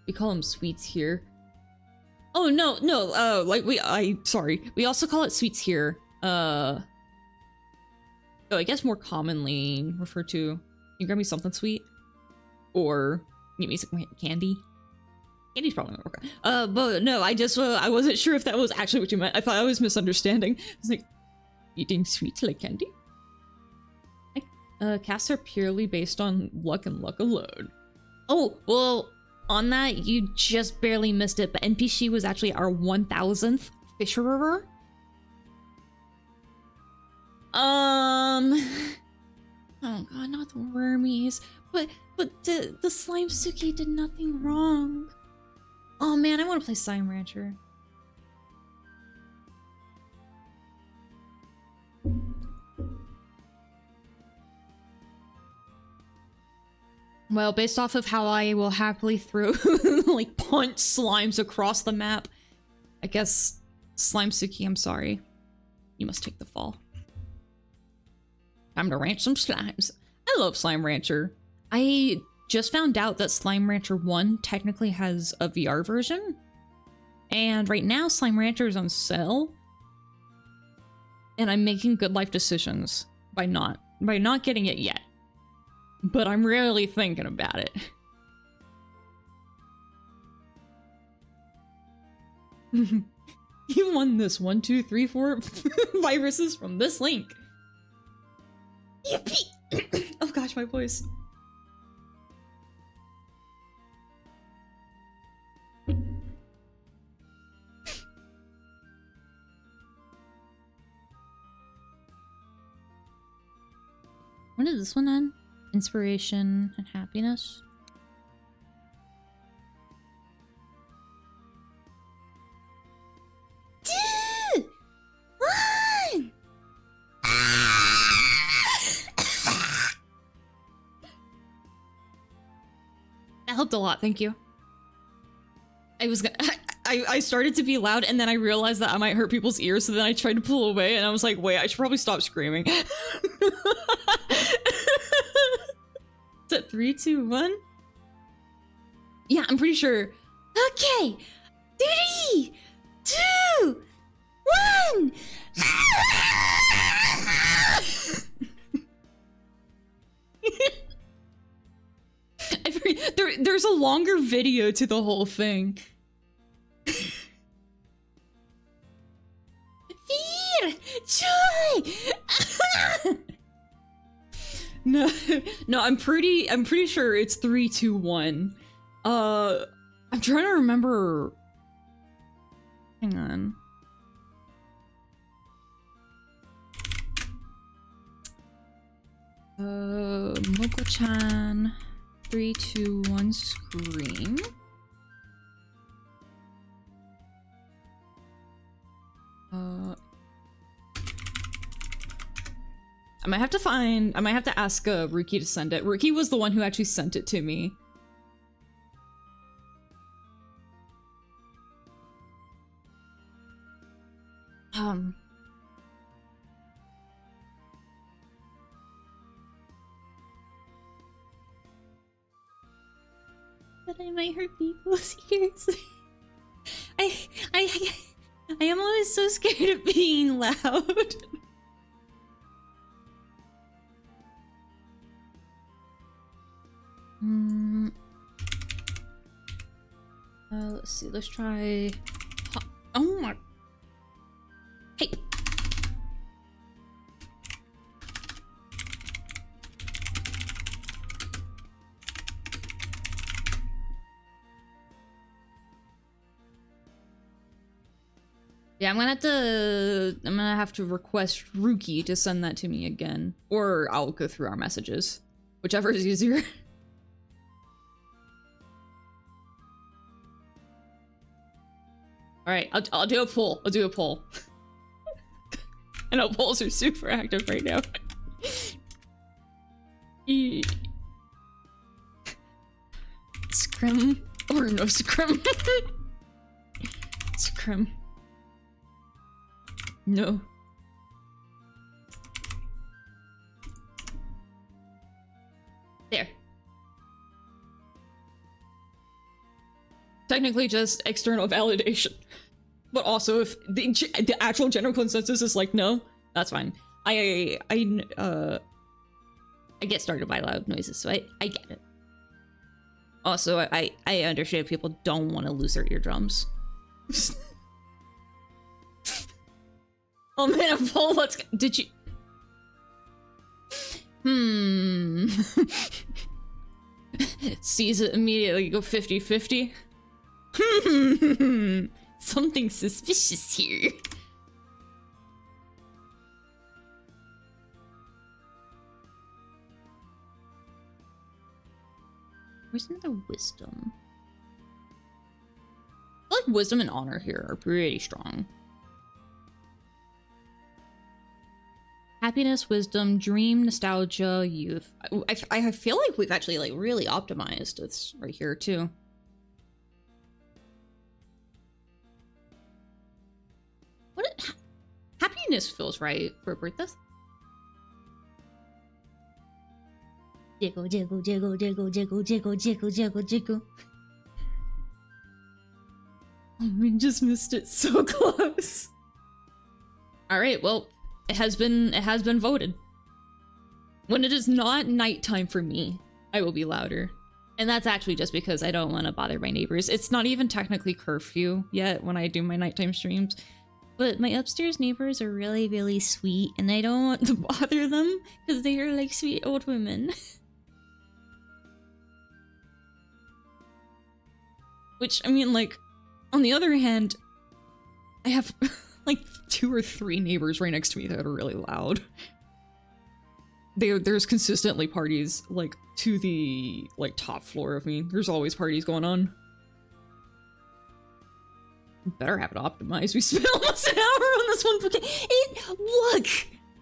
We call them sweets here. Oh no, no, like sorry. We also call it sweets here. Oh, I guess more commonly referred to. Can you grab me something sweet? Or give me some candy? Candy's probably not working. But no, I wasn't sure if that was actually what you meant. I thought I was misunderstanding. I was like, eating sweets like candy? Casts are purely based on luck and luck alone. Oh, well, on that, you just barely missed it, but NPC was actually our 1000th Fisherer. Oh god, not the wormies. But the Slime Suki did nothing wrong. Oh man, I want to play Slime Rancher. Well, based off of how I will happily throw, like, punch slimes across the map, I guess, Slime Suki, I'm sorry. You must take the fall. Time to ranch some slimes. I love Slime Rancher. I just found out that Slime Rancher 1 technically has a VR version. And right now, Slime Rancher is on sale. And I'm making good life decisions by not getting it yet. But I'm really thinking about it. You won this 1, 2, 3, 4 viruses from this link. Yippee! Oh gosh, my voice. When did this one end? Inspiration and happiness. Two! One! That helped a lot, thank you. I started to be loud and then I realized that I might hurt people's ears, so then I tried to pull away and I was like, wait, I should probably stop screaming. Is that 3, 2, 1? Yeah, I'm pretty sure. Okay! 3, 2, 1! There's a longer video to the whole thing. Fear! Joy! No, I'm pretty sure it's 3, 2, 1. I'm trying to remember. Hang on. Moko-chan. 3, 2, 1, scream. I might have to ask Ruki to send it. Ruki was the one who actually sent it to me. But I might hurt people's ears. I am always so scared of being loud. Let's see, let's try... Oh my... Hey! Yeah, I'm gonna have to request Ruki to send that to me again. Or I'll go through our messages. Whichever is easier. Alright, I'll do a poll. I'll do a poll. I know polls are super active right now. Scrim or no scrim? Scrim. No. There. technically just external validation. But also, if the actual general consensus is like, no, that's fine. I get started by loud noises, so I get it. Also, I understand if people don't want to lose their eardrums. Oh man, Paul, let's go. Did you... Sees it immediately, go 50-50. Something suspicious here. Where's another wisdom? I feel like wisdom and honor here are pretty strong. Happiness, wisdom, dream, nostalgia, youth. I feel like we've actually like really optimized this right here too. Happiness feels right for a birthday. Jiggle, jiggle, jiggle, jiggle, jiggle, jiggle, jiggle, jiggle, jiggle. Oh, we just missed it so close. All right, well, it has been voted. When it is not nighttime for me, I will be louder. And that's actually just because I don't want to bother my neighbors. It's not even technically curfew yet when I do my nighttime streams. But my upstairs neighbors are really, really sweet, and I don't want to bother them because they are like sweet old women. Which, I mean, like, on the other hand, I have like 2 or 3 neighbors right next to me that are really loud. There's consistently parties, like, to the, like, top floor of me. There's always parties going on. Better have it optimized. We spent almost an hour on this one. Look,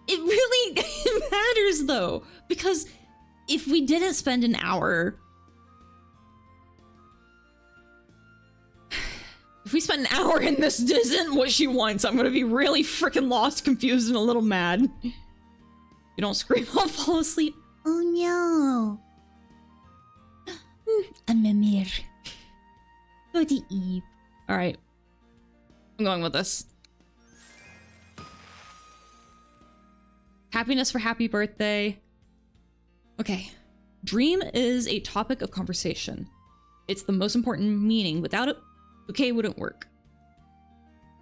it really it matters though, because if we didn't spend an hour, if we spent an hour and this isn't what she wants, I'm gonna be really freaking lost, confused, and a little mad. You don't scream, I'll fall asleep. Oh no. I'm a mirror. Go to Eve. Alright. I'm going with this. Happiness for happy birthday. Okay. Dream is a topic of conversation. It's the most important meaning. Without it, bouquet wouldn't work.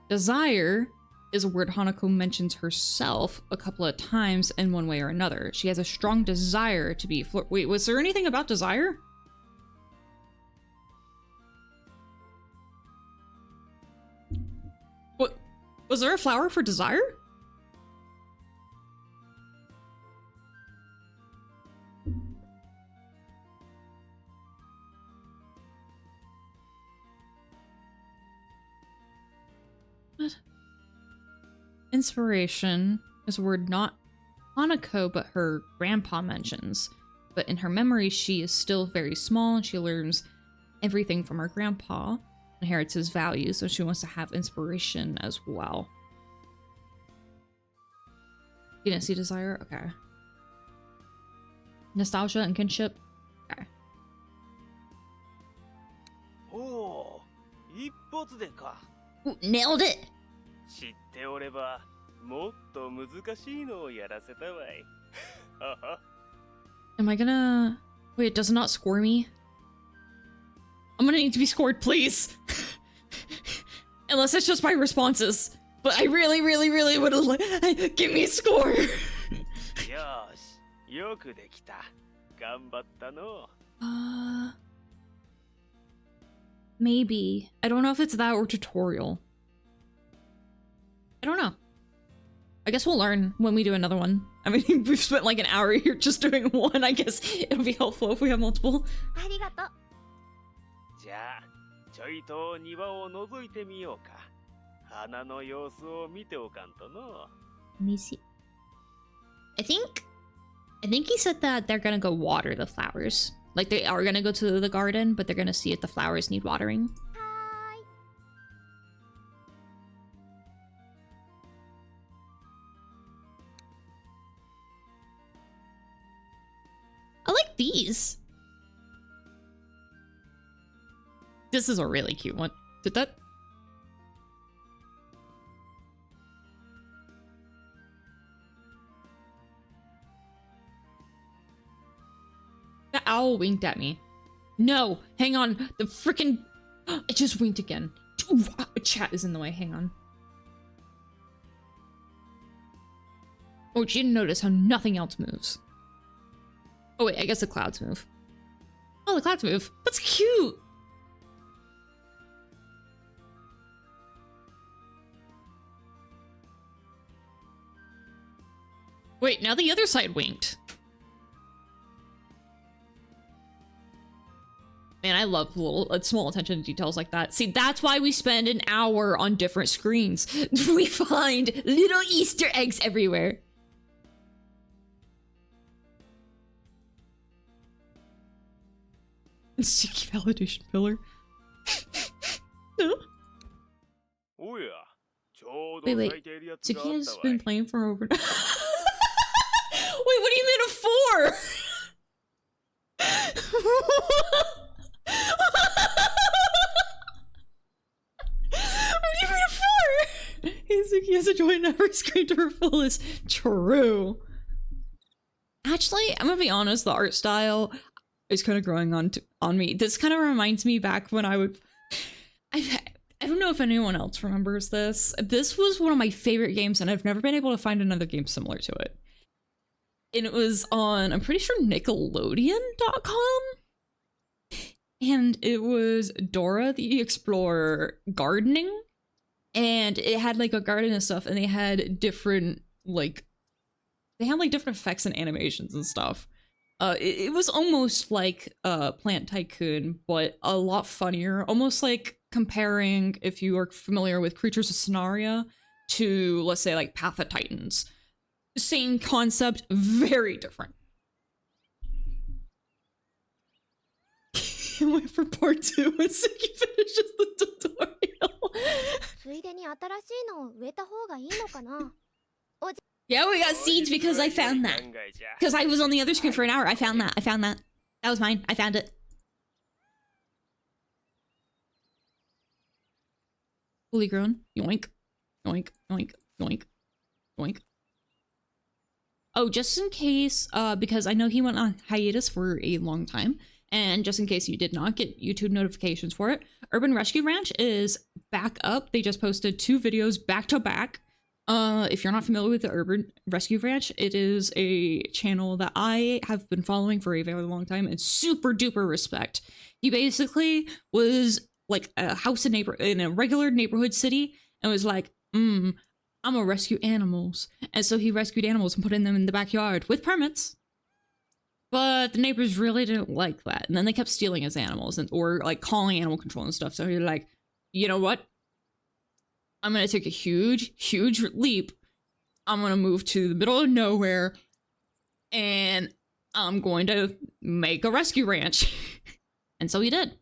Desire is a word Hanako mentions herself a couple of times in one way or another. She has a strong desire to be wait, was there anything about desire? What? Was there a flower for desire? What? Inspiration is a word not Hanako, but her grandpa mentions. But in her memory, she is still very small and she learns everything from her grandpa, inherits his values, so she wants to have inspiration as well. You didn't see desire? Okay. Nostalgia and kinship? Okay. Oh, 一発でか。 Ooh, nailed it! 知っておればもっと難しいのをやらせたわい。Am I gonna... Wait, it does not score me? I'm gonna need to be scored, please! Unless it's just my responses. But I really, really, really would have like... Give me a score! よし、よくできた。頑張ったの。Maybe. I don't know if it's that or tutorial. I don't know. I guess we'll learn when we do another one. I mean, we've spent like an hour here just doing one. I guess it'll be helpful if we have multiple. ありがとう。じゃあ、ちょいと庭を覗いてみようか。花の様子を見ておかんとの。Let me see. I think he said that they're gonna go water the flowers. Like they are gonna go to the garden, but they're gonna see if the flowers need watering. はーい。I like these. This is a really cute one. Did that? The owl winked at me. No, hang on. The freaking... It just winked again. Chat is in the way. Hang on. Oh, you didn't notice how nothing else moves. Oh wait, I guess the clouds move. Oh, the clouds move. That's cute. Wait, now the other side winked. Man, I love little, small attention to details like that. See, that's why we spend an hour on different screens. We find little Easter eggs everywhere. Sticky validation pillar. No. Wait. Suki has been playing for over... Wait, what do you mean a 4? What do you mean a 4? Suki has enjoyed every screen to her fullest. True. Actually, I'm gonna be honest, the art style is kind of growing on me. This kind of reminds me back when I would... I don't know if anyone else remembers this. This was one of my favorite games, and I've never been able to find another game similar to it. And it was on, I'm pretty sure, Nickelodeon.com? And it was Dora the Explorer gardening. And it had like a garden and stuff, and they had different, like... They had like different effects and animations and stuff. It was almost like Plant Tycoon, but a lot funnier. Almost like comparing, if you are familiar with Creatures of Scenaria, to, let's say, like Path of Titans. Same concept, very different. Can't wait for part 2 when Suki finishes the tutorial. Yeah, we got seeds because I found that. Because I was on the other screen for an hour. I found that. That was mine. I found it. Fully grown. Yoink. Yoink. Yoink. Yoink. Yoink. Oh, just in case, because I know he went on hiatus for a long time, and just in case you did not get YouTube notifications for it, Urban Rescue Ranch is back up. They just posted 2 videos back to back. If you're not familiar with the Urban Rescue Ranch, it is a channel that I have been following for a very long time and super duper respect. He basically was like a house in a regular neighborhood city and was like, I'm gonna rescue animals. And so he rescued animals and put them in the backyard with permits. But the neighbors really didn't like that. And then they kept stealing his animals or like calling animal control and stuff. So he's like, you know what? I'm gonna take a huge leap. I'm gonna move to the middle of nowhere and I'm going to make a rescue ranch. And so he did.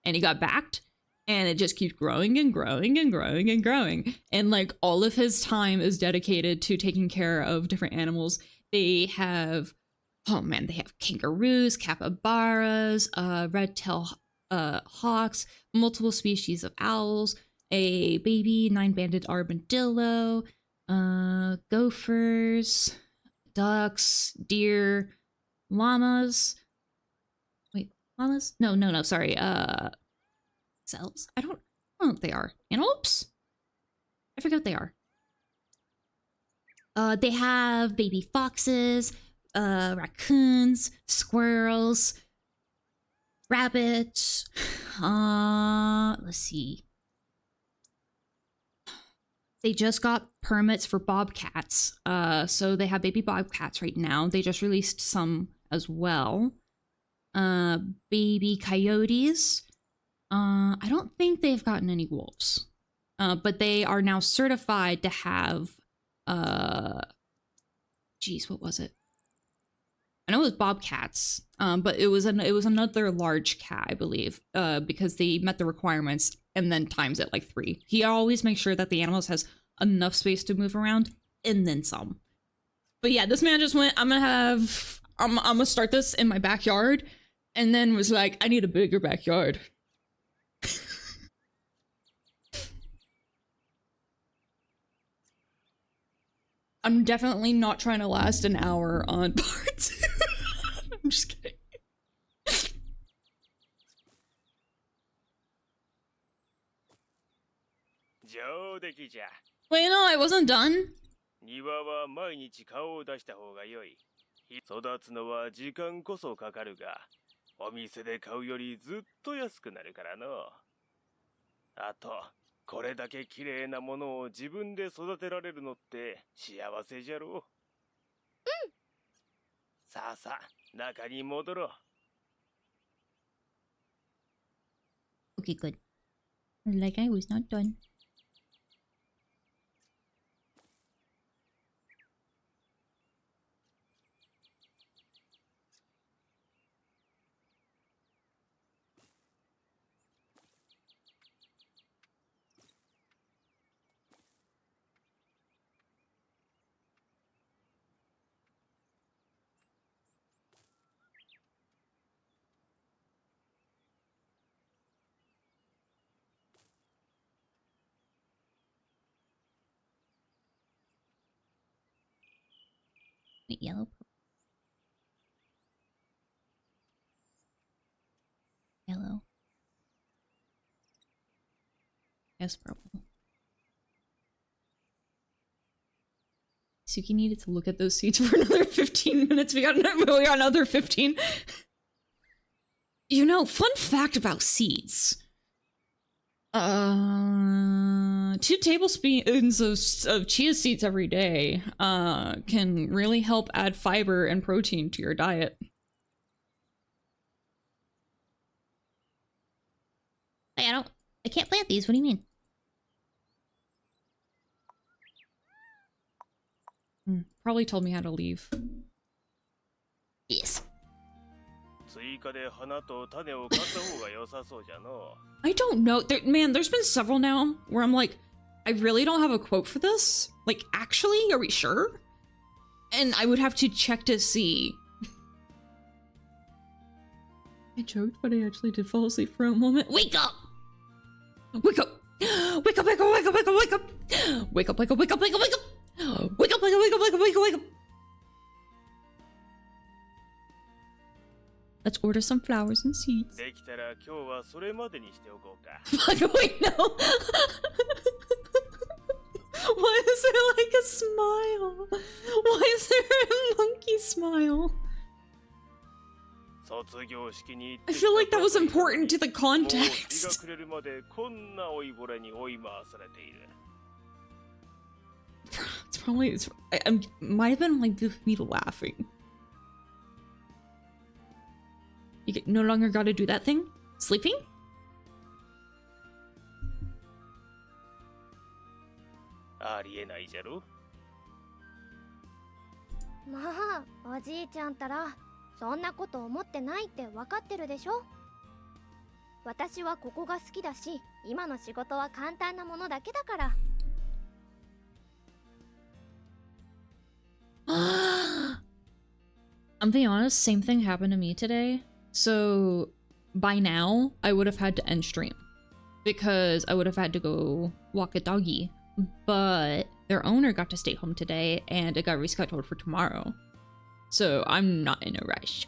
And he got backed and it just keeps growing and growing and growing and growing. And like all of his time is dedicated to taking care of different animals. They have, oh man, they have kangaroos, capybaras, red-tailed hawks, multiple species of owls, a baby 9-banded armadillo, gophers, ducks, deer, llamas. Wait, llamas? No, sorry. Cells? I don't know what they are. Antelopes? I forget what they are. They have baby foxes, raccoons, squirrels, rabbits. Let's see. They just got permits for bobcats. So they have baby bobcats right now. They just released some as well. Baby coyotes. I don't think they've gotten any wolves. But they are now certified to have, geez, what was it? I know it was bobcats, but it was another large cat, I believe, because they met the requirements and then times it like 3. He always makes sure that the animals has enough space to move around and then some. But yeah, this man just went, I'm gonna start this in my backyard, and then was like, I need a bigger backyard. I'm definitely not trying to last an hour on part 2. I'm just kidding. Wait, no, I wasn't done. 庭は毎日顔を出した方が良い。育つのは時間こそかかるが、お店で買うよりずっと安くなるからの。あと、これだけ綺麗なものを自分で育てられるのって幸せじゃろう。うん。さあさあ、中に戻ろう。 Okay, good. Like I was not done. Yellow. Yellow. Yes, purple. Suki needed to look at those seeds for another 15 minutes. We got another 15. You know, fun fact about seeds. 2 tablespoons of chia seeds every day can really help add fiber and protein to your diet. I can't plant these. What do you mean? Probably told me how to leave. Yes. I don't know. Man, there's been several now where I'm like, I really don't have a quote for this. Like, actually, are we sure? And I would have to check to see. I joked, but I actually did fall asleep for a moment. Wake up! Wake up! Wake up, wake up, wake up, wake up, wake up! Wake up, wake up, wake up, wake up, wake up! Wake up, wake up, wake up, wake up, wake up, wake up! Let's order some flowers and seeds. Fuck, wait, no! Why is there like a smile? Why is there a monkey smile? I feel like that was important to the context. It's probably, might have been like me laughing. You no longer gotta do that thing? Sleeping? Ma, おじいちゃんたらそんなこと思ってないって分かってるでしょ。私はここが好きだし、今の仕事は簡単なものだけだから。I'm being honest, same thing happened to me today. So by now, I would have had to end stream because I would have had to go walk a doggy. But their owner got to stay home today and it got rescheduled for tomorrow. So I'm not in a rush.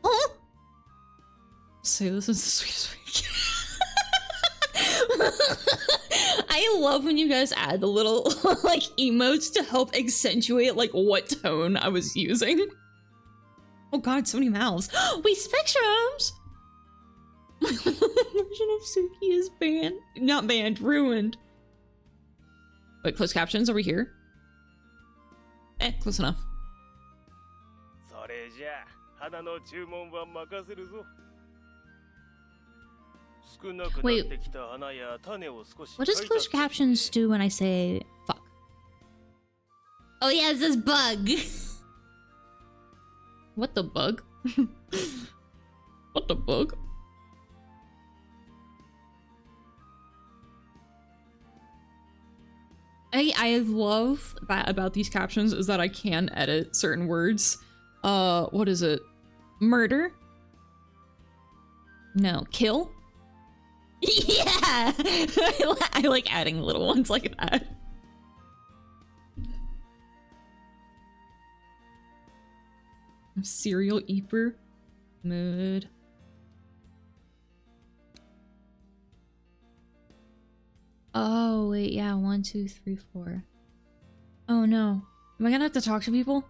Oh! Say this is the sweetest week. I love when you guys add the little like emotes to help accentuate like what tone I was using. Oh god, so many mouths. Wait, spectrums! My version of Suki is banned. Not banned, ruined. Wait, closed captions over here? Close enough. Wait, what does closed captions do when I say fuck? Oh yeah, it says bug. What the bug? What the bug? I love that about these captions is that I can edit certain words. What is it? Murder? No, kill? Yeah! I like adding little ones like that. Serial eater. Mood. Oh, wait, yeah. 1, 2, 3, 4. Oh, no. Am I gonna have to talk to people?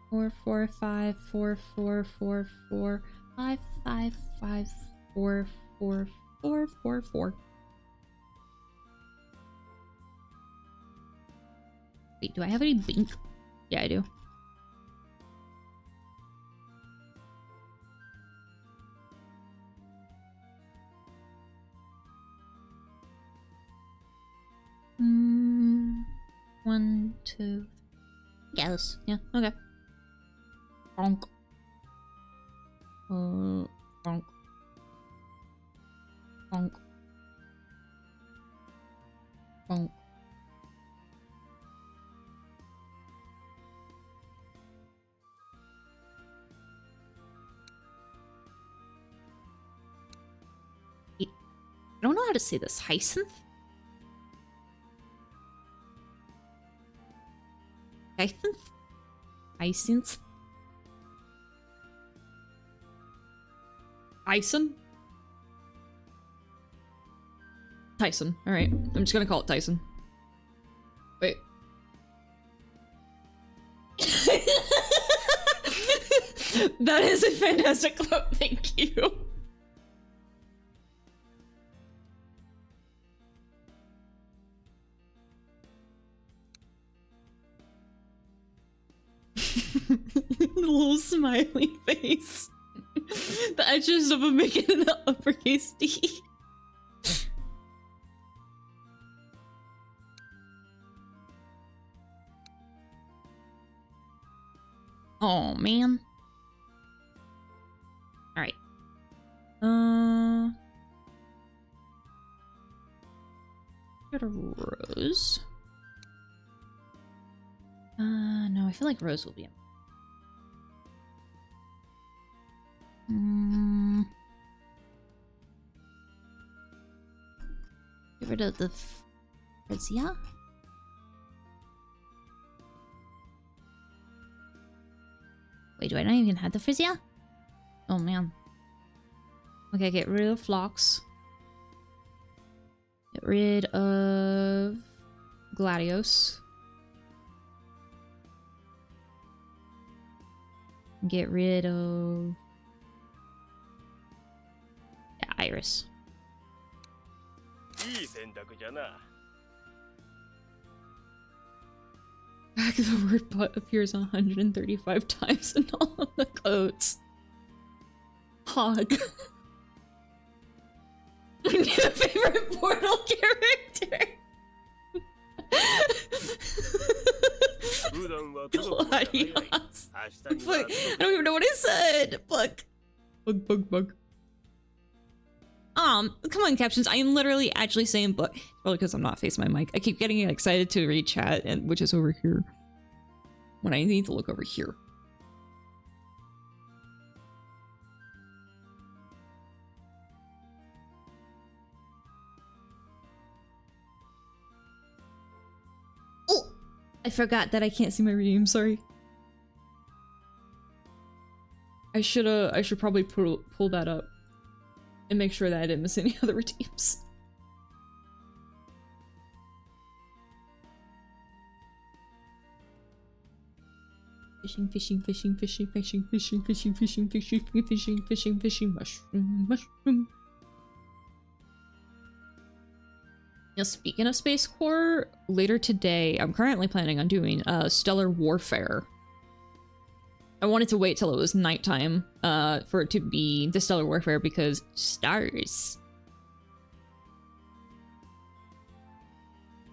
4, 4, 5, 4, 4, 4, 4, 5, 5, 5, 4, 4, 4, 4, 4. Wait, do I have any bink? Yeah, I do. Hmm. 1, 2. Yes. Yeah. Okay. Bonk. Bonk. Bonk. Bonk. I don't know how to say this. Hyacinth? Hyacinth? Hyacinth? Tyson? Tyson. Alright. I'm just gonna call it Tyson. Wait. That is a fantastic quote. Thank you. The little smiley face. The edges of him making it an uppercase D. Oh man. Alright. Got a Rose. No, I feel like Rose will be in. Get rid of the Frisia. Wait, do I not even have the Frisia? Oh man. Okay, get rid of Phlox. Get rid of Gladios. Get rid of... yeah, Iris. Back of the word butt appears 135 times in all of the codes. Hog. My new favorite Portal character. Gladios. Fuck. I don't even know what I said. Fuck. Bug. Come on, captions. I am literally actually saying book. It's probably because I'm not facing my mic. I keep getting excited to read chat, and which is over here. When I need to look over here. Oh! I forgot that I can't see my redeem, sorry. I should probably pull that up. And make sure that I didn't miss any other redeems. Fishing, mushroom. Now, speaking of Space Corps, later today, I'm currently planning on doing Stellar Warfare. I wanted to wait till it was nighttime for it to be the Stellar Warfare because stars.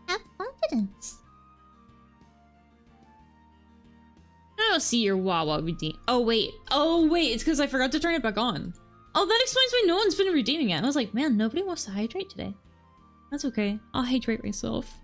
Have confidence. I don't see your Wawa redeem. Oh wait, it's because I forgot to turn it back on. Oh, that explains why no one's been redeeming it. I was like, man, nobody wants to hydrate today. That's okay. I'll hydrate myself.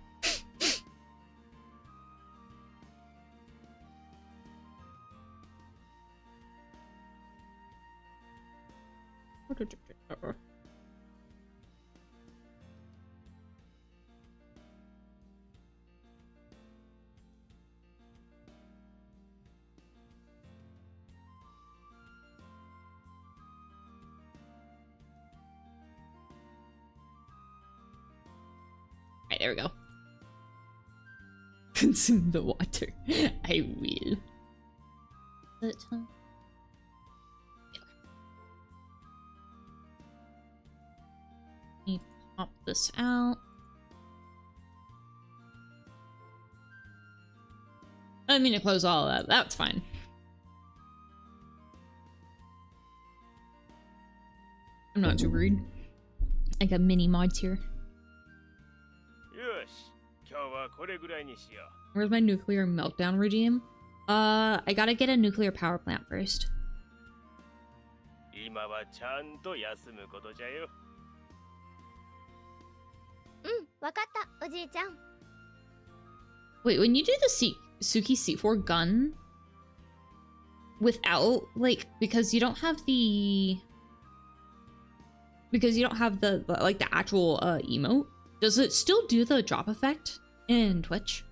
Alright, there we go. Consume the water. I will. Let me pop this out. I didn't mean to close all of that. That's fine. I'm not too worried. I got mini mods here. Where's my nuclear meltdown regime? I gotta get a nuclear power plant first. Wait, when you do the Suki C4 gun without, like, because you don't have the like the actual emote, does it still do the drop effect in Twitch?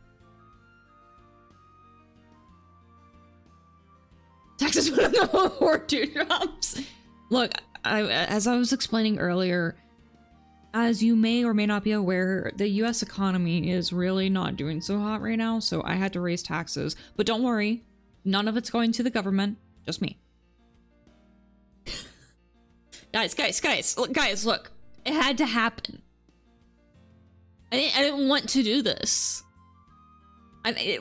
Texas went on the war drops. Look, as I was explaining earlier, as you may or may not be aware, the US economy is really not doing so hot right now, so I had to raise taxes. But don't worry, none of it's going to the government, just me. Guys, look. It had to happen. I didn't want to do this.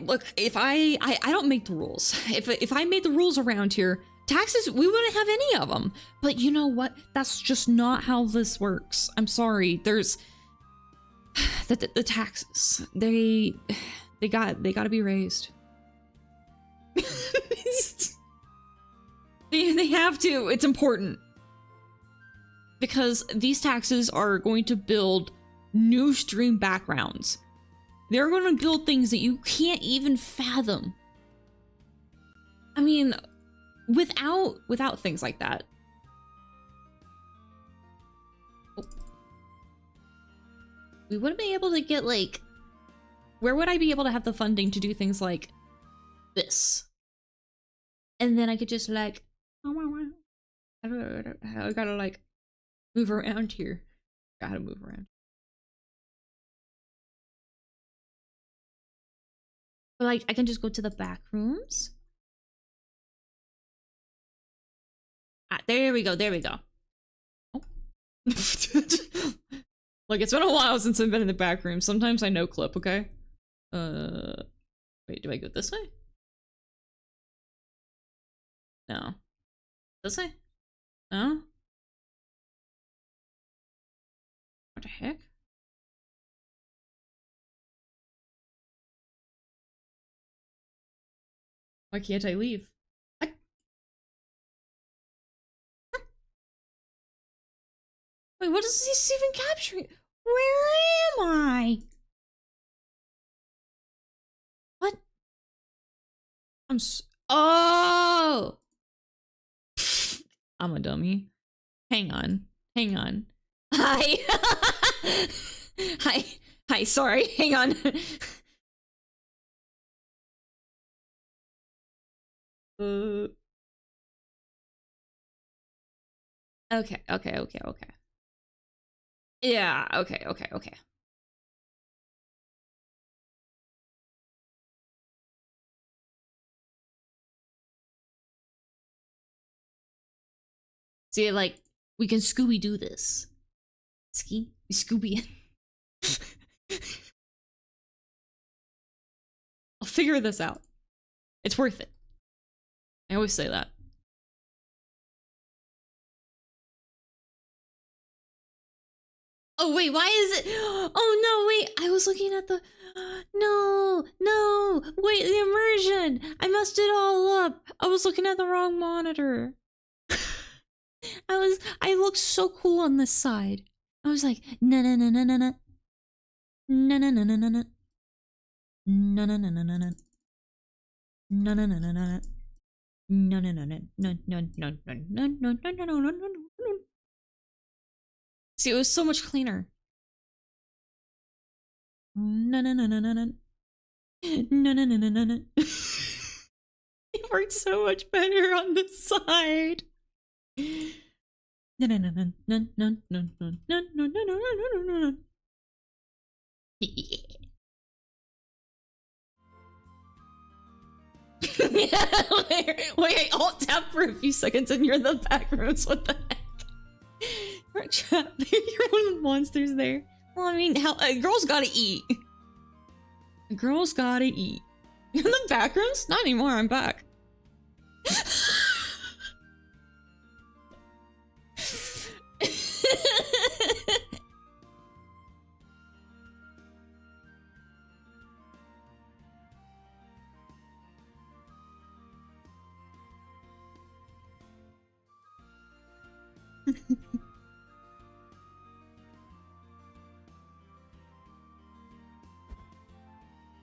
Look, if I don't make the rules. If I made the rules around here, taxes, we wouldn't have any of them. But you know what? That's just not how this works. I'm sorry. There's the taxes. They gotta be raised. they have to. It's important. Because these taxes are going to build new stream backgrounds. They're going to build things that you can't even fathom. I mean, without things like that. We wouldn't be able to get, like, where would I be able to have the funding to do things like this? And then I could just, like, I gotta, like, move around here. Gotta move around. But, like, I can just go to the back rooms. Ah, there we go, there we go. Oh. Like, it's been a while since I've been in the back room. Sometimes I no clip, okay? Wait, do I go this way? No. This way? No? What the heck? Why can't I leave? Wait, what is this even capturing? Where am I? What? Oh! I'm a dummy. Hang on. Hi. Hi, sorry. Hang on. Okay. Yeah, okay. See, like, we can Scooby-Doo this. Scooby. I'll figure this out. It's worth it. I always say that. Oh, wait, why is it? Oh, no, wait, I was looking at the... No, wait, the immersion. I messed it all up. I was looking at the wrong monitor. I looked so cool on this side. I was like, no. See, it was so much cleaner. No, no, no, no, no, no. No, no, no, no, no, no. It worked so much better on the side. No, no, no, no, no, no, no, no, no, no, no, no, no, no, no. Yeah. Wait, alt tab for a few seconds and you're in the back rooms. What the heck? You're trapped there. You're one of the monsters there. Well, I mean, how a girl's gotta eat. A girl's gotta eat. You're in the back rooms? Not anymore. I'm back.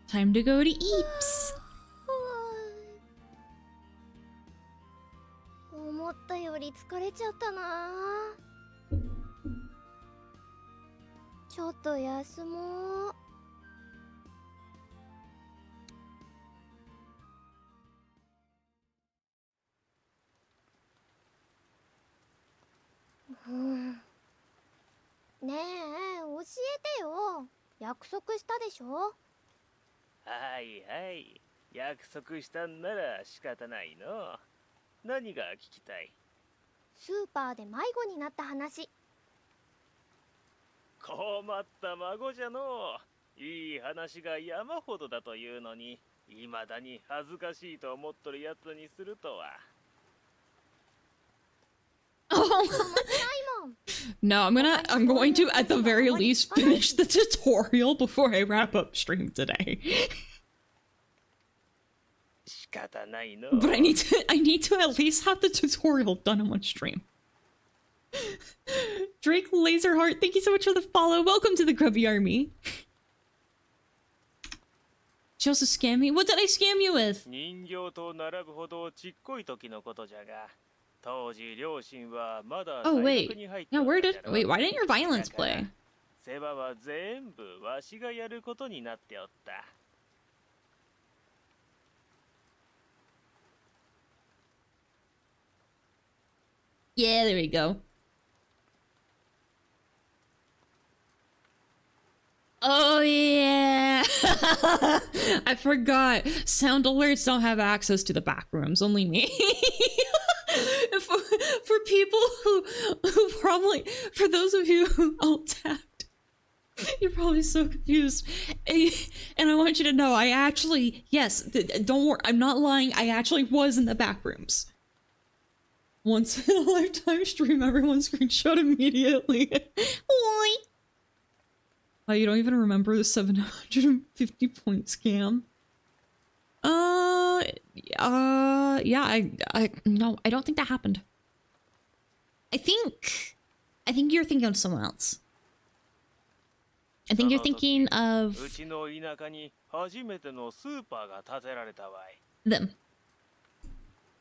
Time to go to Eeps. 思ったより疲れちゃったな。ちょっと休もう。ねえ、教えてよ。約束したでしょ。はいはい。約束したんなら仕方ないの。何が聞きたい？スーパーで迷子になった話。困った孫じゃのう。いい話が山ほどだというのに、未だに恥ずかしいと思っとるやつにするとは。No, I'm going to at the very least finish the tutorial before I wrap up stream today. 仕方ないの。 But I need to at least have the tutorial done on one stream. Drake Laserheart, thank you so much for the follow. Welcome to the Grubby Army. She also scammed me. What did I scam you with? 人形と並ぶほどちっこい時のことじゃが、当時両親はまだ Oh 大 wait, 学に入って yeah, お where った did じゃろ。 wait? Why didn't your violence だから play? 世話は全部わしがやることになっておった。Yeah, there we go. Oh yeah, I forgot. Sound alerts don't have access to the back rooms. Only me. for people who probably, for those of you who alt tapped, you're probably so confused. And I want you to know, I actually, yes, don't worry, I'm not lying. I actually was in the back rooms. Once in a lifetime stream, everyone screenshot immediately. Oi. Oh, you don't even remember the 750 point scam? Yeah, no, I don't think that happened. I think you're thinking of someone else. I think you're thinking of うちの田舎に初めてのスーパーが建てられたわい。 them.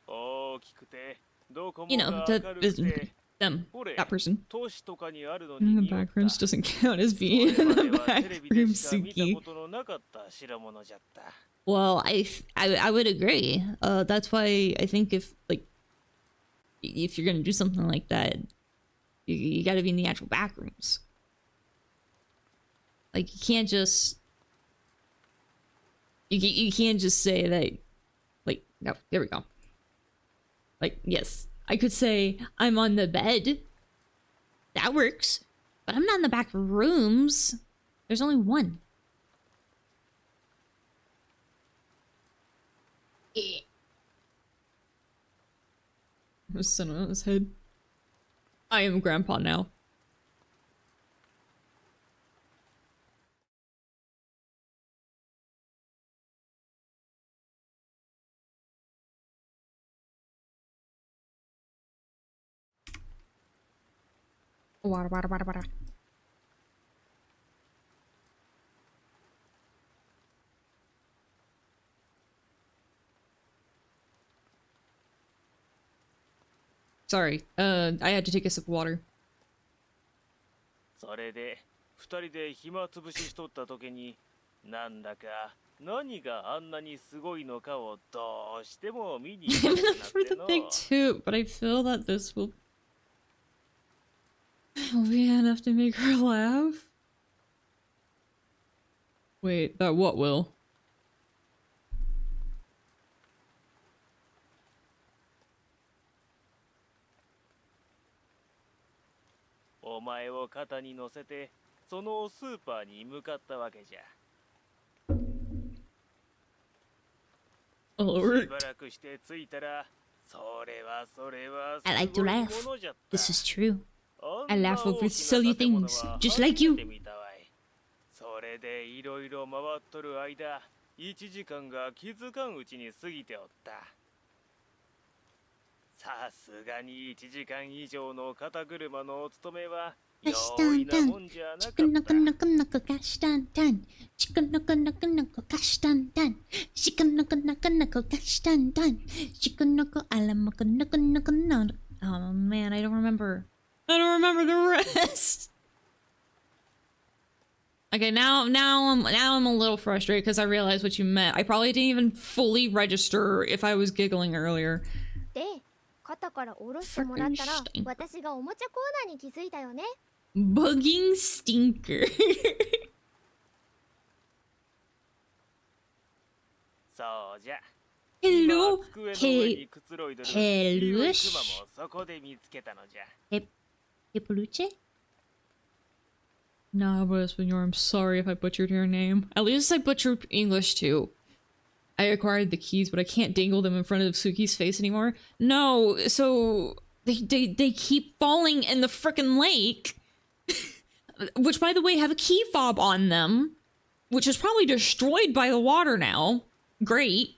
大きくてどこも You が know, 明るくて them, ほれ that person. 都市とかにあるの In に the 似合っ back rooms た。 doesn't count as そ being れ in ま the ではテ back レビで room, しか見た Suki. ことのなかった代物じゃった。 Well, I would agree. That's why I think if you're gonna do something like that, you gotta be in the actual back rooms. Like you can't just you can't just say that. Like no, there we go. Like yes, I could say I'm on the bed. That works, but I'm not in the back rooms. There's only one. Was sun on his head. I am grandpa now. Water, water, water, water. Sorry, I had to take a sip of water. それで二人で暇つぶししとった時に、なんだか何があんなにすごいのかをどうしても見に行き I'm た in く it なっ for て the の。 big toot, but I feel that this will be enough to make her laugh. Wait, that what will? お前を肩に乗せて、そのスーパーに向かったわけじゃ。 Oh, しばらくして着いたら、それは I like す to ごい laugh. ものじゃった。 This is true. あ I んな laugh over 大きな silly 建物 things, は just 初 like めて you. 見たわい。それでいろいろ回っとる間、1時間が気づかんうちに過ぎておった。さすがに1時間以上の肩車のお勤めは容易なもんじゃなかった。 Chicken knuckle gosh dun dun. Chicken knuckle gosh dun dun. Chicken knuckle gosh dun dun. Chicken knuckle knuckle. Oh man, I don't remember. I don't remember the rest. Okay, now I'm a little frustrated because I realized what you meant. I probably didn't even fully register if I was giggling earlier. で肩から下ろしてもらったら私がおもちゃコーナーに気づいたよね。 Bugging stinker. そうじゃ。 Hello, 今机の上にくつろいでる黄色いクマもそこで見つけたのじゃ。 Peluche? Nah, but Espanol, I'm sorry if I butchered your name. At least I butchered English too. I acquired the keys, but I can't dangle them in front of Suki's face anymore. No, so they keep falling in the frickin' lake. Which, by the way, have a key fob on them, which is probably destroyed by the water now. Great.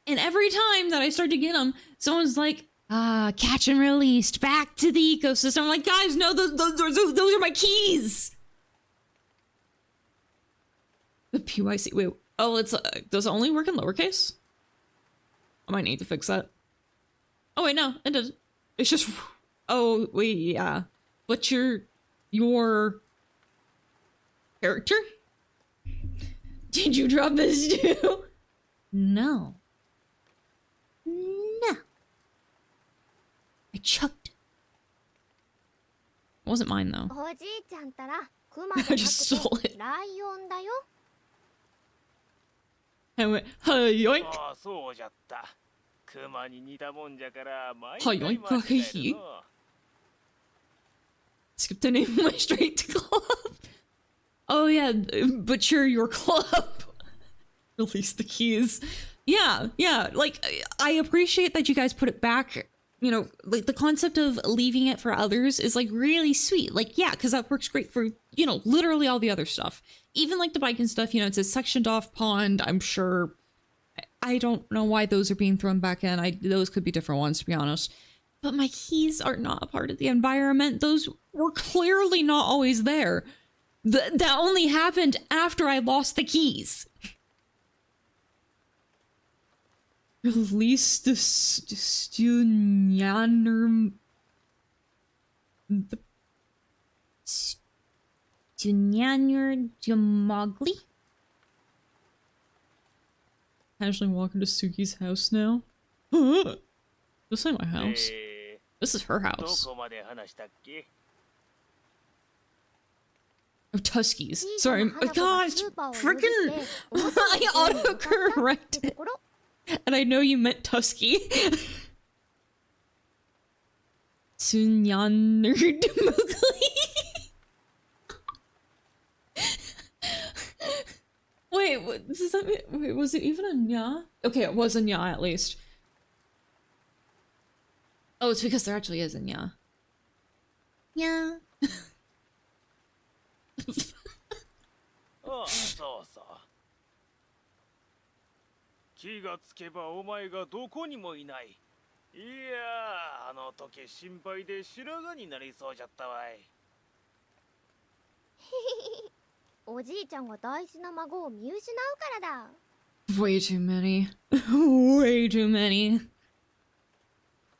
And every time that I start to get them, someone's like, catch and released, back to the ecosystem. I'm like, guys, no, those are my keys. The PYC, wait, oh, it's, does it only work in lowercase? I might need to fix that. Oh wait, no, it doesn't. It's just, oh, wait, yeah. What's your character? Did you drop this too? No. No. I chucked it. It wasn't mine though. おじいちゃんったらクマじゃな I just stole くて it. ライオンだよ。 I went, hey, yoink. ああ、そうじゃった。クマに似たもんじゃから毎はい回間違えるの。 Skipped the name and went straight to club. Oh yeah, butcher your club. Release the keys. Yeah, like, I appreciate that you guys put it back. You know, like, the concept of leaving it for others is, like, really sweet. Like, yeah, because that works great for, you know, literally all the other stuff. Even, like, the bike and stuff, you know, it's a sectioned off pond, I'm sure. I don't know why those are being thrown back in. Those could be different ones, to be honest. But my keys are not a part of the environment. Those were clearly not always there. That only happened after I lost the keys. Release the Stunyaner... The... Stunyaner Jamogli? Casually walk into Suki's house now? This ain't my house. This is her ど house. こまで話したっけ？ Oh, Tuskies. Sorry, gosh, freaking... I autocorrected. And I know you meant Tusky. Sunyaner Mugli. Wait, what does that mean? Wait, was it even a nya? Okay, it was a nya at least. Oh, it's because there actually is a nya. Yeah. ああ、そうそう。気がつけばお前がどこにもいない。いやー、あの時心配で白髪になりそうじゃったわい。おじいちゃんが大事な孫を見失うからだ。 Way too many. Way too many.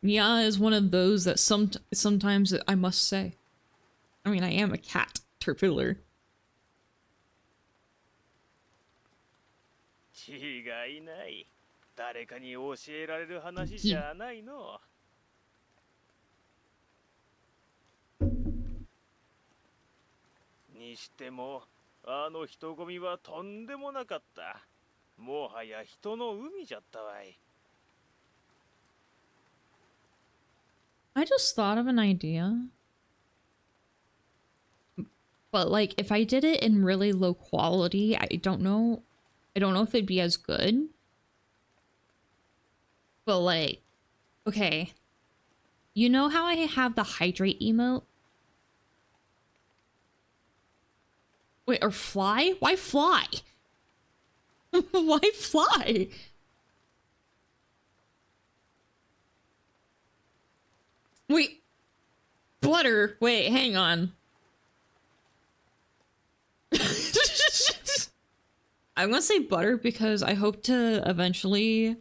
Yeah is one of those that sometimes I must say. I mean, I am a caterpillar. 違いない。誰かに教えられる話じゃないの。にしても、あの人混みはとんでもなかった。もはや人の海じゃったわい。I just thought of an idea. But like, if I did it in really low quality, I don't know if it'd be as good. But like, okay. You know how I have the hydrate emote? Wait, or fly? Why fly? Why fly? Wait. Butter. Wait, hang on. I'm gonna say butter because I hope to eventually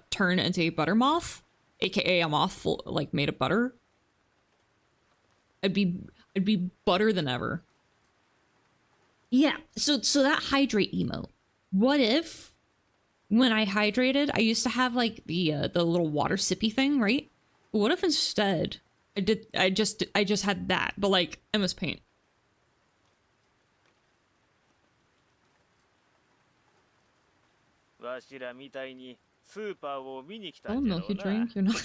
turn into a butter moth, aka a moth full, like made of butter. I'd be butter than ever. Yeah, so that hydrate emote. What if when I hydrated, I used to have like the little water sippy thing, right? But what if instead I just had that, but like MS Paint. Oh, milk you drink? You're not.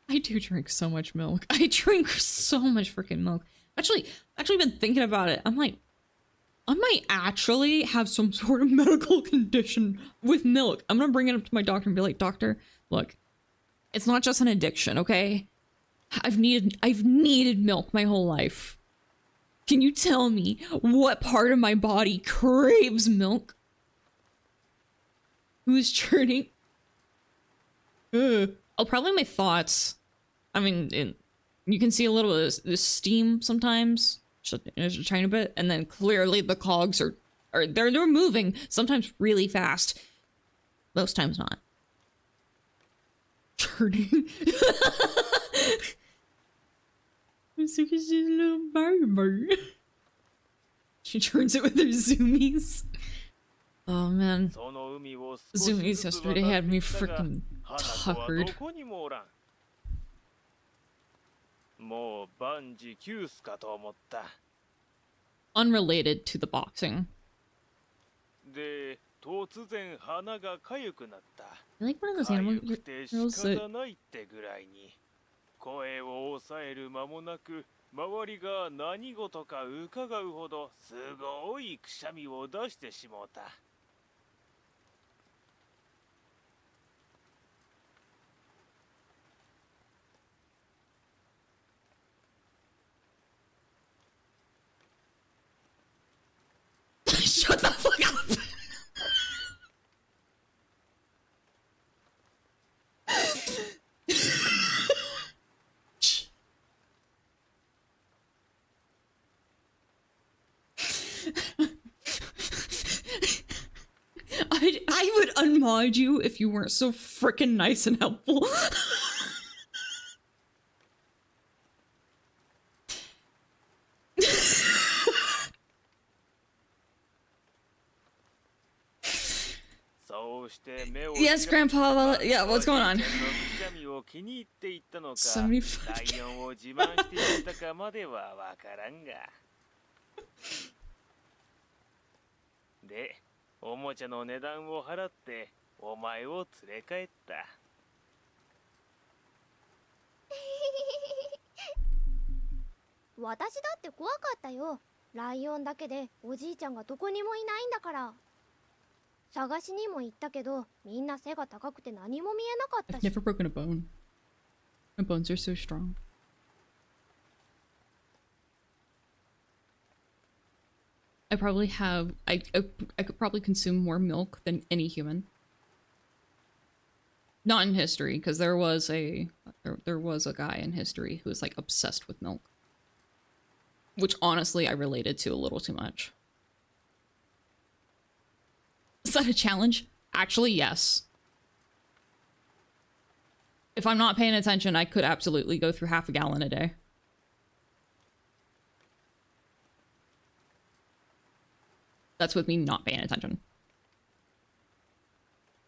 I do drink so much milk. I drink so much freaking milk. Actually been thinking about it. I'm like, I might actually have some sort of medical condition with milk. I'm gonna bring it up to my doctor and be like, doctor, look, it's not just an addiction, okay? I've needed milk my whole life. Can you tell me what part of my body craves milk? Who's churning? Oh, probably my thoughts. I mean, you can see a little of this steam sometimes, just a tiny bit, and then clearly the cogs are they're moving. Sometimes really fast, most times not. Churning. Suki's a little barber. She turns it with her zoomies. Oh man. Zoomies yesterday had me freaking tuckered. Unrelated to the boxing. I like one of those animal girls that... 声を抑える間もなく周りが何事か伺うほどすごいくしゃみを出してしもうた。Shut the fuck up! I would unmod you if you weren't so freaking nice and helpful. Yes, Grandpa. Yeah, what's going on? 75. で、おもちゃの値段を払ってお前を連れ帰った。私だって怖かったよ。ライオンだけでおじいちゃんがどこにもいないんだから。探しにも行ったけど、みんな背が高くて何も見えなかったし。I've never broken a bone. My bones are so strong. I probably have... I could probably consume more milk than any human. Not in history, because there was a guy in history who was like obsessed with milk. Which honestly I related to a little too much. Is that a challenge? Actually, yes. If I'm not paying attention, I could absolutely go through half a gallon a day. That's with me not paying attention.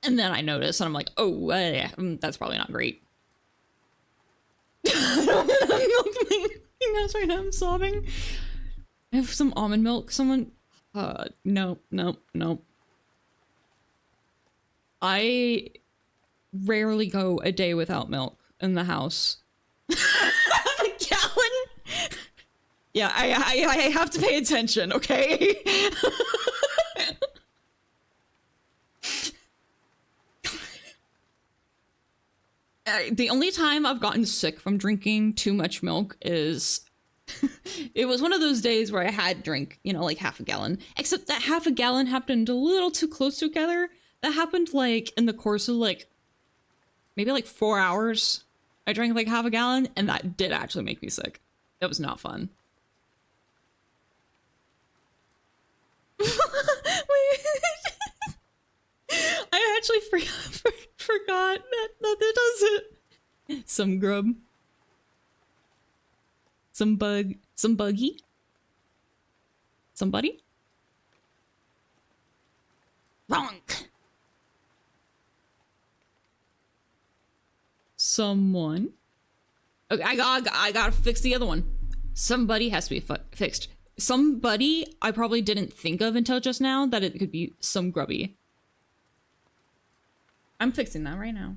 And then I notice, and I'm like, oh, yeah, that's probably not great. I don't have milk that's right now, I'm sobbing. I have some almond milk. Someone... no. I rarely go a day without milk in the house. A gallon? Yeah, I have to pay attention, okay? The only time I've gotten sick from drinking too much milk is... it was one of those days where I had drank, you know, like half a gallon. Except that half a gallon happened a little too close together. That happened, like, in the course of, like, maybe, like, 4 hours. I drank, like, half a gallon, and that did actually make me sick. That was not fun. Wait. I actually forgot that does it. Some grub. Some buggy. Somebody? Wrong. Someone. Okay, I gotta fix the other one. Somebody has to be fixed. Somebody I probably didn't think of until just now that it could be some grubby. I'm fixing that right now.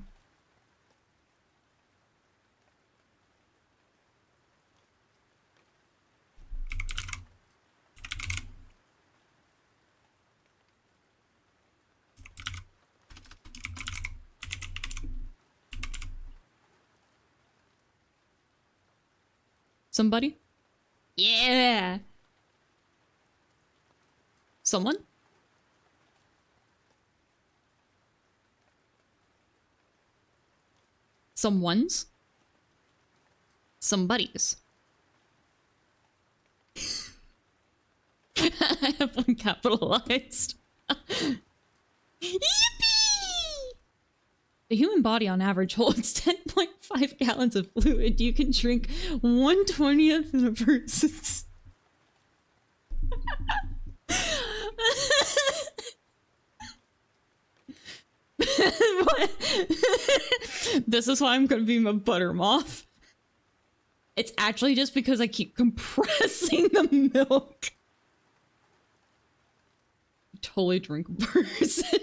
Somebody? Yeah! Someone? Someone's? Somebody's. I have one capitalized. Yippee! The human body on average holds 10.5 gallons of fluid. You can drink 1/20th in a person's. This is why I'm gonna be my butter moth. It's actually just because I keep compressing the milk. Totally drink a person.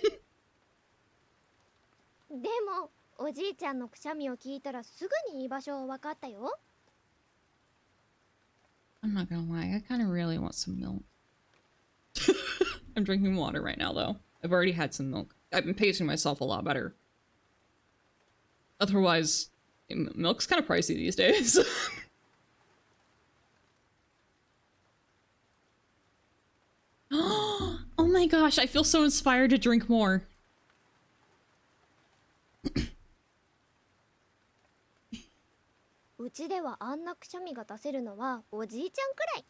でもおじいちゃんのくしゃみを聞いたらすぐに居場所を分かったよ。 I'm not gonna lie, I kind of really want some milk. I'm drinking water right now though. I've already had some milk. I've been pacing myself a lot better. Otherwise, milk's kind of pricey these days. Oh my gosh, I feel so inspired to drink more. うちではあんなくしゃみが出せるのはおじいちゃんくらい。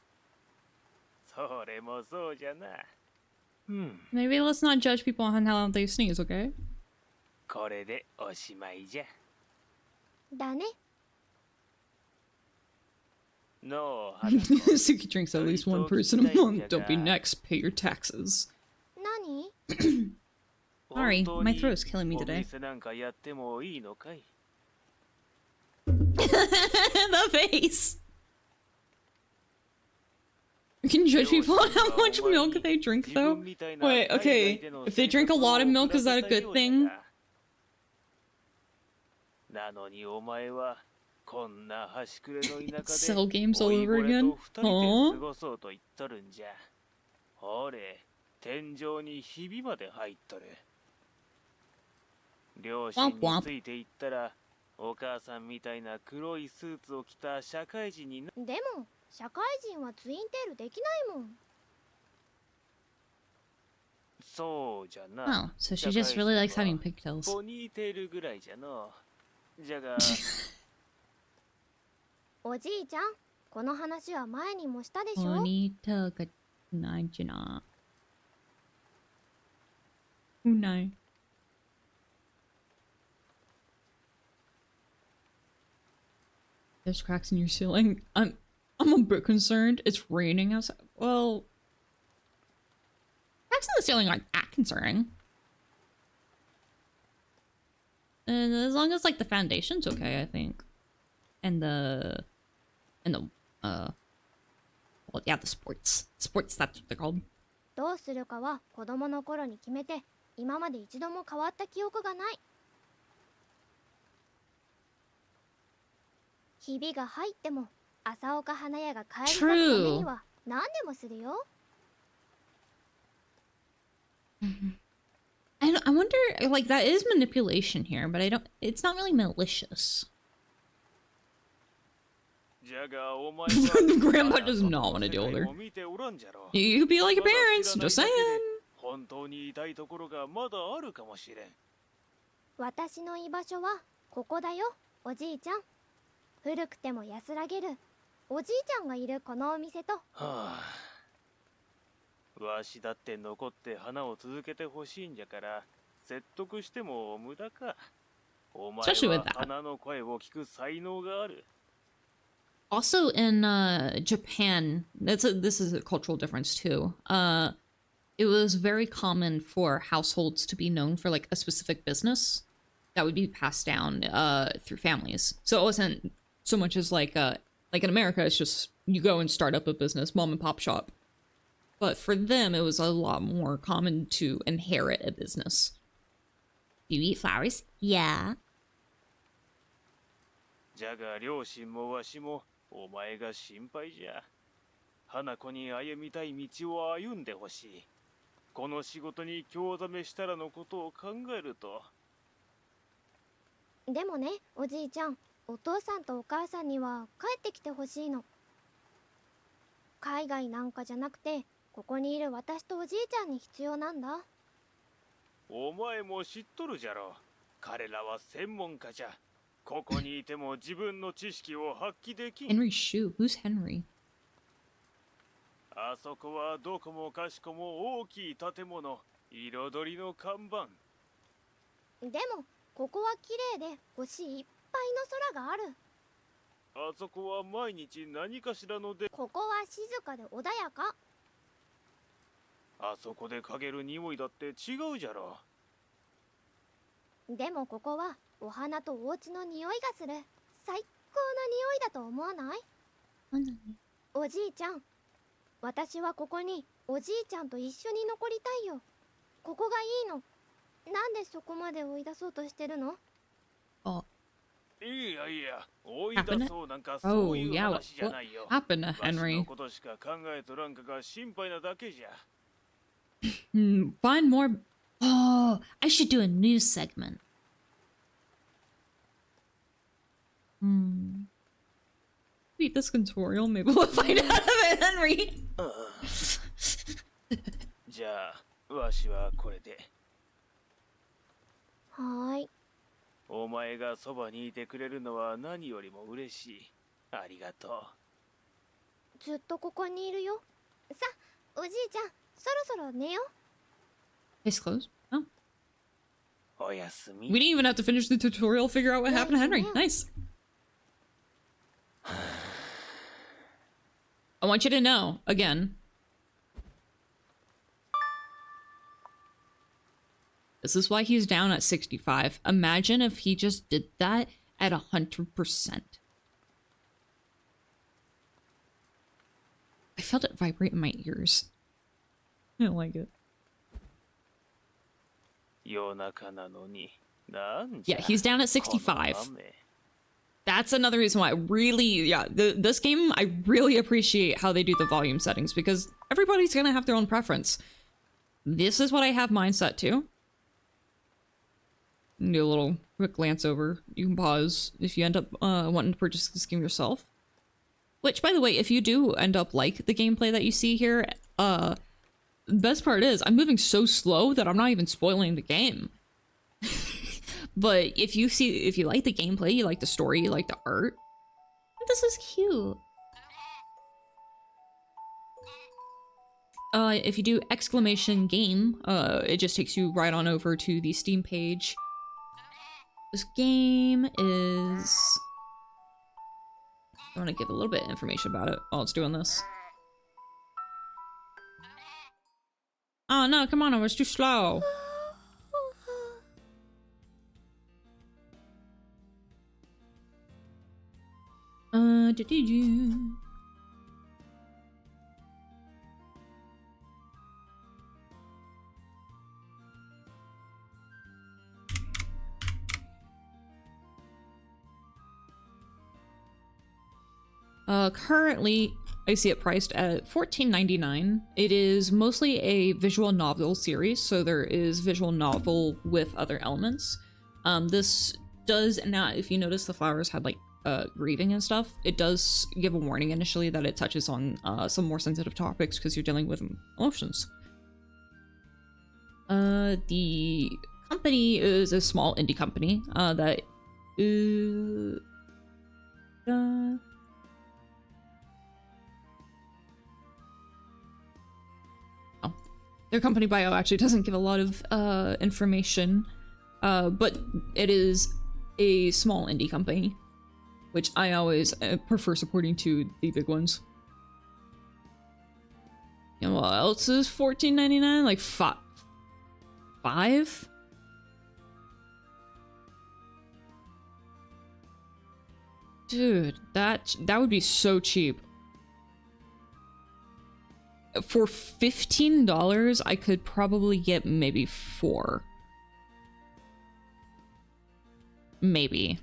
それもそうじゃな。Maybe let's not judge people on how they sneeze, okay? これでおしまいじゃ。だね。No, Suki drinks at least one person a month. Don't be next. Pay your taxes. 何 Sorry, my throat's killing me today. お店なんかやってもいいのかい? The face! You can judge people on how much milk they drink, though? Wait, okay. If they drink a lot of milk, is that a good thing? なのにお前はこんな端くれの田舎で Sell games all over again? 過ごそうと言っとるんじゃ。ほれ、天井にひびまで入っとる。両親についていったら、お母さんみたいな黒いスーツを着た社会人にな。でも社会人はツインテールできないもん。そうじゃな。Oh, so she just really likes having pigtails. ポニーテールぐらいじゃの。じゃが。おじいちゃん、この話は前にもしたでしょ。Ponytailがないじゃな。ない。There's cracks in your ceiling. I'm a bit concerned. It's raining outside. Well, cracks in the ceiling aren't that concerning. And as long as like the foundation's okay, I think. And the well, yeah, the sports. Sports, that's what they're called. どうするかは子供の頃に決めて、今まで一度も変わった記憶がない。ひびが入っても、朝岡花屋が帰り咲くためには何でもするよ。I wonder, like, that is manipulation here, but I don't, it's not really malicious. The grandpa does not want to deal with her. You be like your parents, just saying. 本当に痛いところがまだあるかもしれん。私の居場所はここだよ、おじいちゃん。古くても安らげるおじいちゃんがいるこのお店と。はあ、わしだって残って花を続けてほしいんじゃから説得しても無駄か。お前は花の声を聞く才能がある。Also in Japan, this is a cultural difference too. It was very common for households to be known for like a specific business that would be passed down through families. So it wasn't so much as like in America, it's just you go and start up a business, mom and pop shop. But for them, it was a lot more common to inherit a business. Do you eat flowers? Yeah. じゃが両親もわしもお前が心配じゃ。花子に歩みたい道を歩んでほしい。この仕事に興ざめしたらのことを考えると。でもね、おじいちゃん、お父さんとお母さんには帰ってきてほしいの。海外なんかじゃなくて、ここにいる私とおじいちゃんに必要なんだ。お前も知っとるじゃろ。彼らは専門家じゃ。ここにいても自分の知識を発揮できん。 Henry Shue? Who's Henry? あそこはどこもかしこも大きい建物、彩りの看板。でも、ここは綺麗で星いっぱいの空がある。あそこは毎日何かしらので。ここは静かで穏やか。あそこで嗅げる匂いだって違うじゃろ。でもここはお花とお家の匂いがする。最高の匂いだと思わない？おじいちゃん、私はここにおじいちゃんと一緒に残りたいよ。ここがいいの。なんでそこまで追い出そうとしてるの？あ、いやいや、追い出そうなんかそういう話じゃないよ。わしのことしか考えとらんかが心配なだけじゃ。Find more. Oh, I should do a news segment. Beat this tutorial, maybe we'll find out of it, Henry. じゃあ、わしはこれで。はーい。お前がそばにいてくれるのは何よりも嬉しい。ありがとう。ずっとここにいるよ。さ、おじいちゃん、そろそろ寝よ。Case closed. Oh. おやすみ。We didn't even have to finish the tutorial, figure out what happened to Henry. Nice. I want you to know, again, this is why he's down at 65. Imagine if he just did that at 100%. I felt it vibrate in my ears. I don't like it. Yeah, he's down at 65. That's another reason why I really, this game, I really appreciate how they do the volume settings, because everybody's gonna have their own preference. This is what I have mine set to. Do a little quick glance over. You can pause if you end up wanting to purchase this game yourself. Which, by the way, if you do end up like the gameplay that you see here, the best part is I'm moving so slow that I'm not even spoiling the game. But if you like the gameplay, you like the story, you like the art, this is cute. If you do exclamation game, it just takes you right on over to the Steam page. This game is... I want to give a little bit of information about it while it's doing this. Oh no, come on, I was too slow. Do-do-do. Currently, I see it priced at $14.99. It is mostly a visual novel series, so there is visual novel with other elements. This does not, if you notice the flowers had like grieving and stuff, it does give a warning initially that it touches on some more sensitive topics because you're dealing with emotions. The company is a small indie company that their company bio actually doesn't give a lot of information, but it is a small indie company, which I always prefer supporting to the big ones. And what else is $14.99? Like five? Dude, that would be so cheap. For $15, I could probably get maybe 4. Maybe.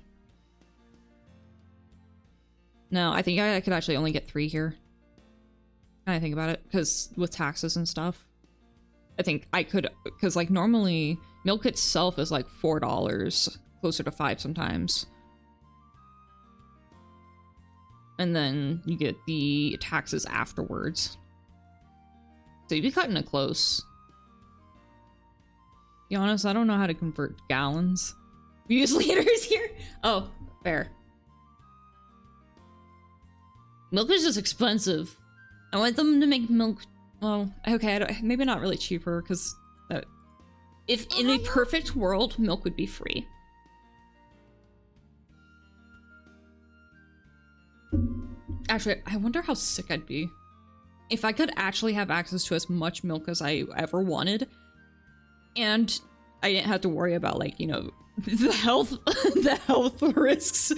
No, I think I could actually only get 3 here. Can I think about it? Because with taxes and stuff. I think I could, because like normally milk itself is like $4, closer to 5 sometimes. And then you get the taxes afterwards. So you'd be cutting it close. Be honest, I don't know how to convert gallons. We use liters here? Oh, fair. Milk is just expensive. I want them to make milk, well, okay, maybe not really cheaper, because if in a perfect world, milk would be free. Actually, I wonder how sick I'd be. If I could actually have access to as much milk as I ever wanted, and I didn't have to worry about, like, you know, the health risks,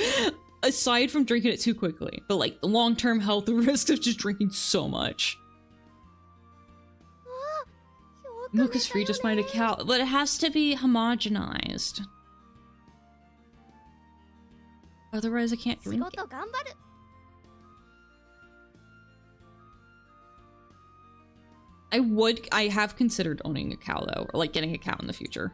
aside from drinking it too quickly, but like the long-term health risks of just drinking so much. Milk is free, just find a cow, but it has to be homogenized. Otherwise I can't drink it. I have considered owning a cow though, or like getting a cow in the future.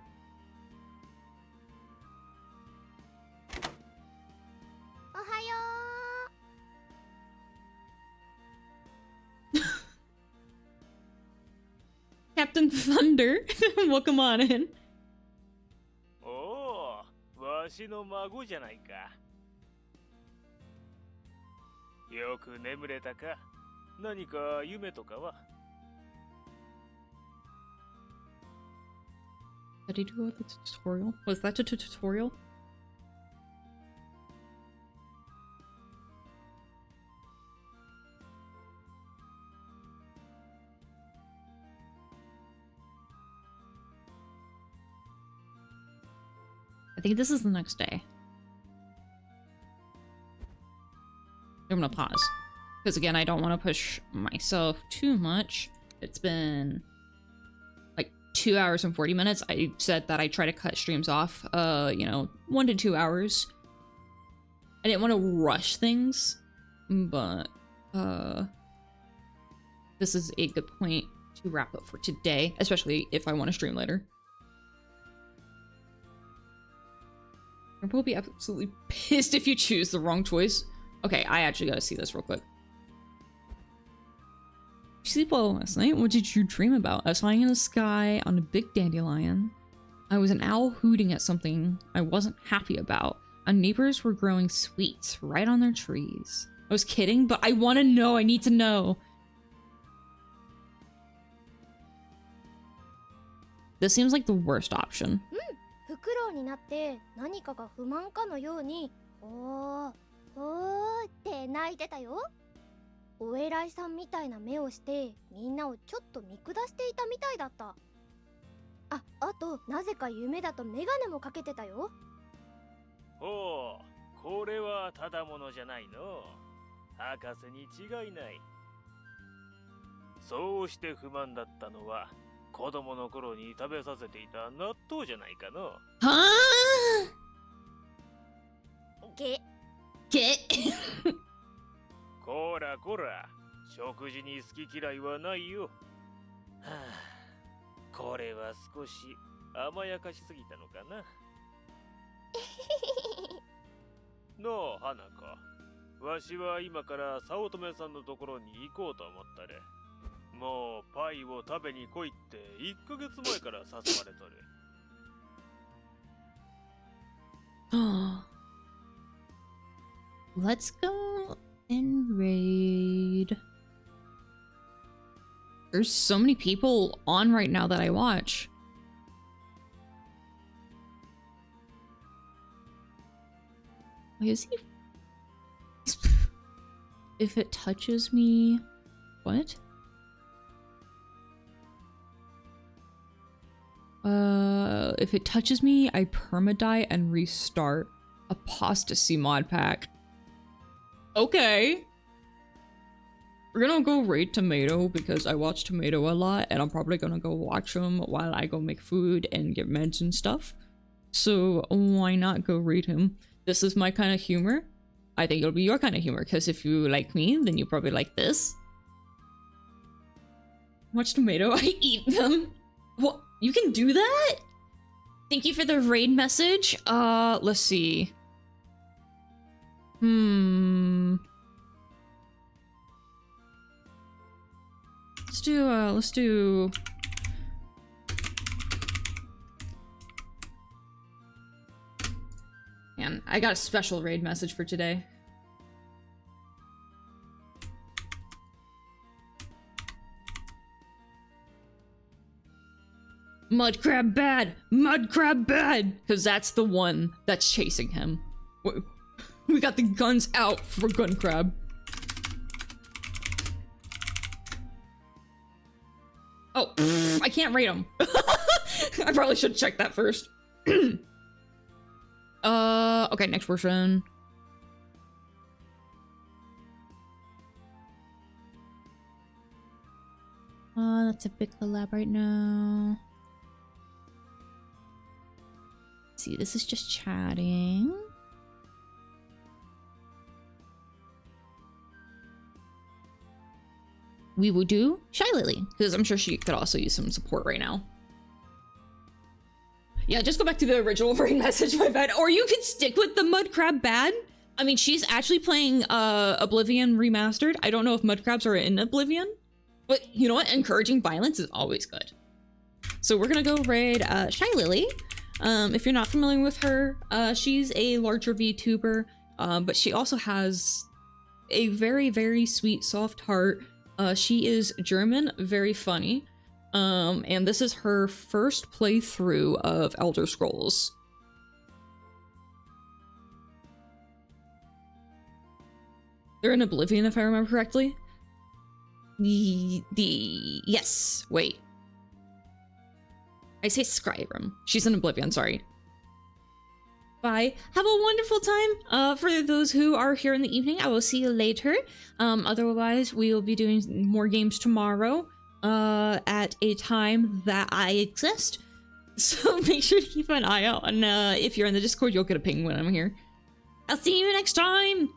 Captain Thunder, welcome on in. Oh, わしの孫じゃないか。よく眠れたか。何か夢とかは。Did he do the tutorial? Was that a tutorial? I think this is the next day. I'm gonna pause. Because again, I don't want to push myself too much. It's been 2 hours and 40 minutes. I said that I try to cut streams off, you know, 1 to 2 hours. I didn't want to rush things, but this is a good point to wrap up for today, especially if I want to stream later. I will be absolutely pissed if you choose the wrong choice. Okay, I actually gotta see this real quick. Did you sleep well last night? What did you dream about? I was flying in the sky on a big dandelion. I was an owl hooting at something I wasn't happy about. Our neighbors were growing sweets right on their trees. I was kidding, but I want to know. I need to know. This seems like the worst option. フクロウになって何かが不満かのようにおーって泣いてたよ。お偉いさんみたいな目をしてみんなをちょっと見下していたみたいだった。あとなぜか夢だとメガネもかけてたよ。ほう、これはただものじゃないの。博士に違いない。そうして不満だったのは子供の頃に食べさせていた納豆じゃないかの。はあげこらこら、食事に好き嫌いはないよ。はあ、これは少し甘やかしすぎたのかな。なあ、花子。わしは今から早乙女さんのところに行こうと思ったれ。もうパイを食べに来いって1ヶ月前から誘われとる。Let's go and raid. There's so many people on right now that I watch. Why is he? If it touches me, what? If it touches me, I permadie and restart. Apostasy mod pack. Okay. We're gonna go raid Tomato because I watch Tomato a lot and I'm probably gonna go watch him while I go make food and get meds and stuff. So why not go raid him? This is my kind of humor. I think it'll be your kind of humor because if you like me, then you probably like this. Watch Tomato, I eat them. What? You can do that? Thank you for the raid message. Let's see. Let's do Man, I got a special raid message for today. Mud crab bad! Mud crab bad! Because that's the one that's chasing him. We got the guns out for gun crab. Oh, I can't rate him. I probably should check that first. Okay, next version. That's a big collab right now. Let's see, this is just chatting. We will do Shy Lily, because I'm sure she could also use some support right now. Yeah, just go back to the original raid message, my bad. Or you could stick with the Mud Crab Bad. I mean, she's actually playing Oblivion Remastered. I don't know if Mud Crabs are in Oblivion, but you know what? Encouraging violence is always good. So we're gonna go raid Shy Lily. If you're not familiar with her, she's a larger VTuber, but she also has a very, very sweet, soft heart. She is German, very funny. And this is her first playthrough of Elder Scrolls. They're in Oblivion, if I remember correctly. Yes, wait. I say Skyrim. She's in Oblivion, sorry. Bye. Have a wonderful time. For those who are here in the evening, I will see you later. Otherwise, we will be doing more games tomorrow. At a time that I exist. So make sure to keep an eye out. And if you're in the Discord, you'll get a ping when I'm here. I'll see you next time!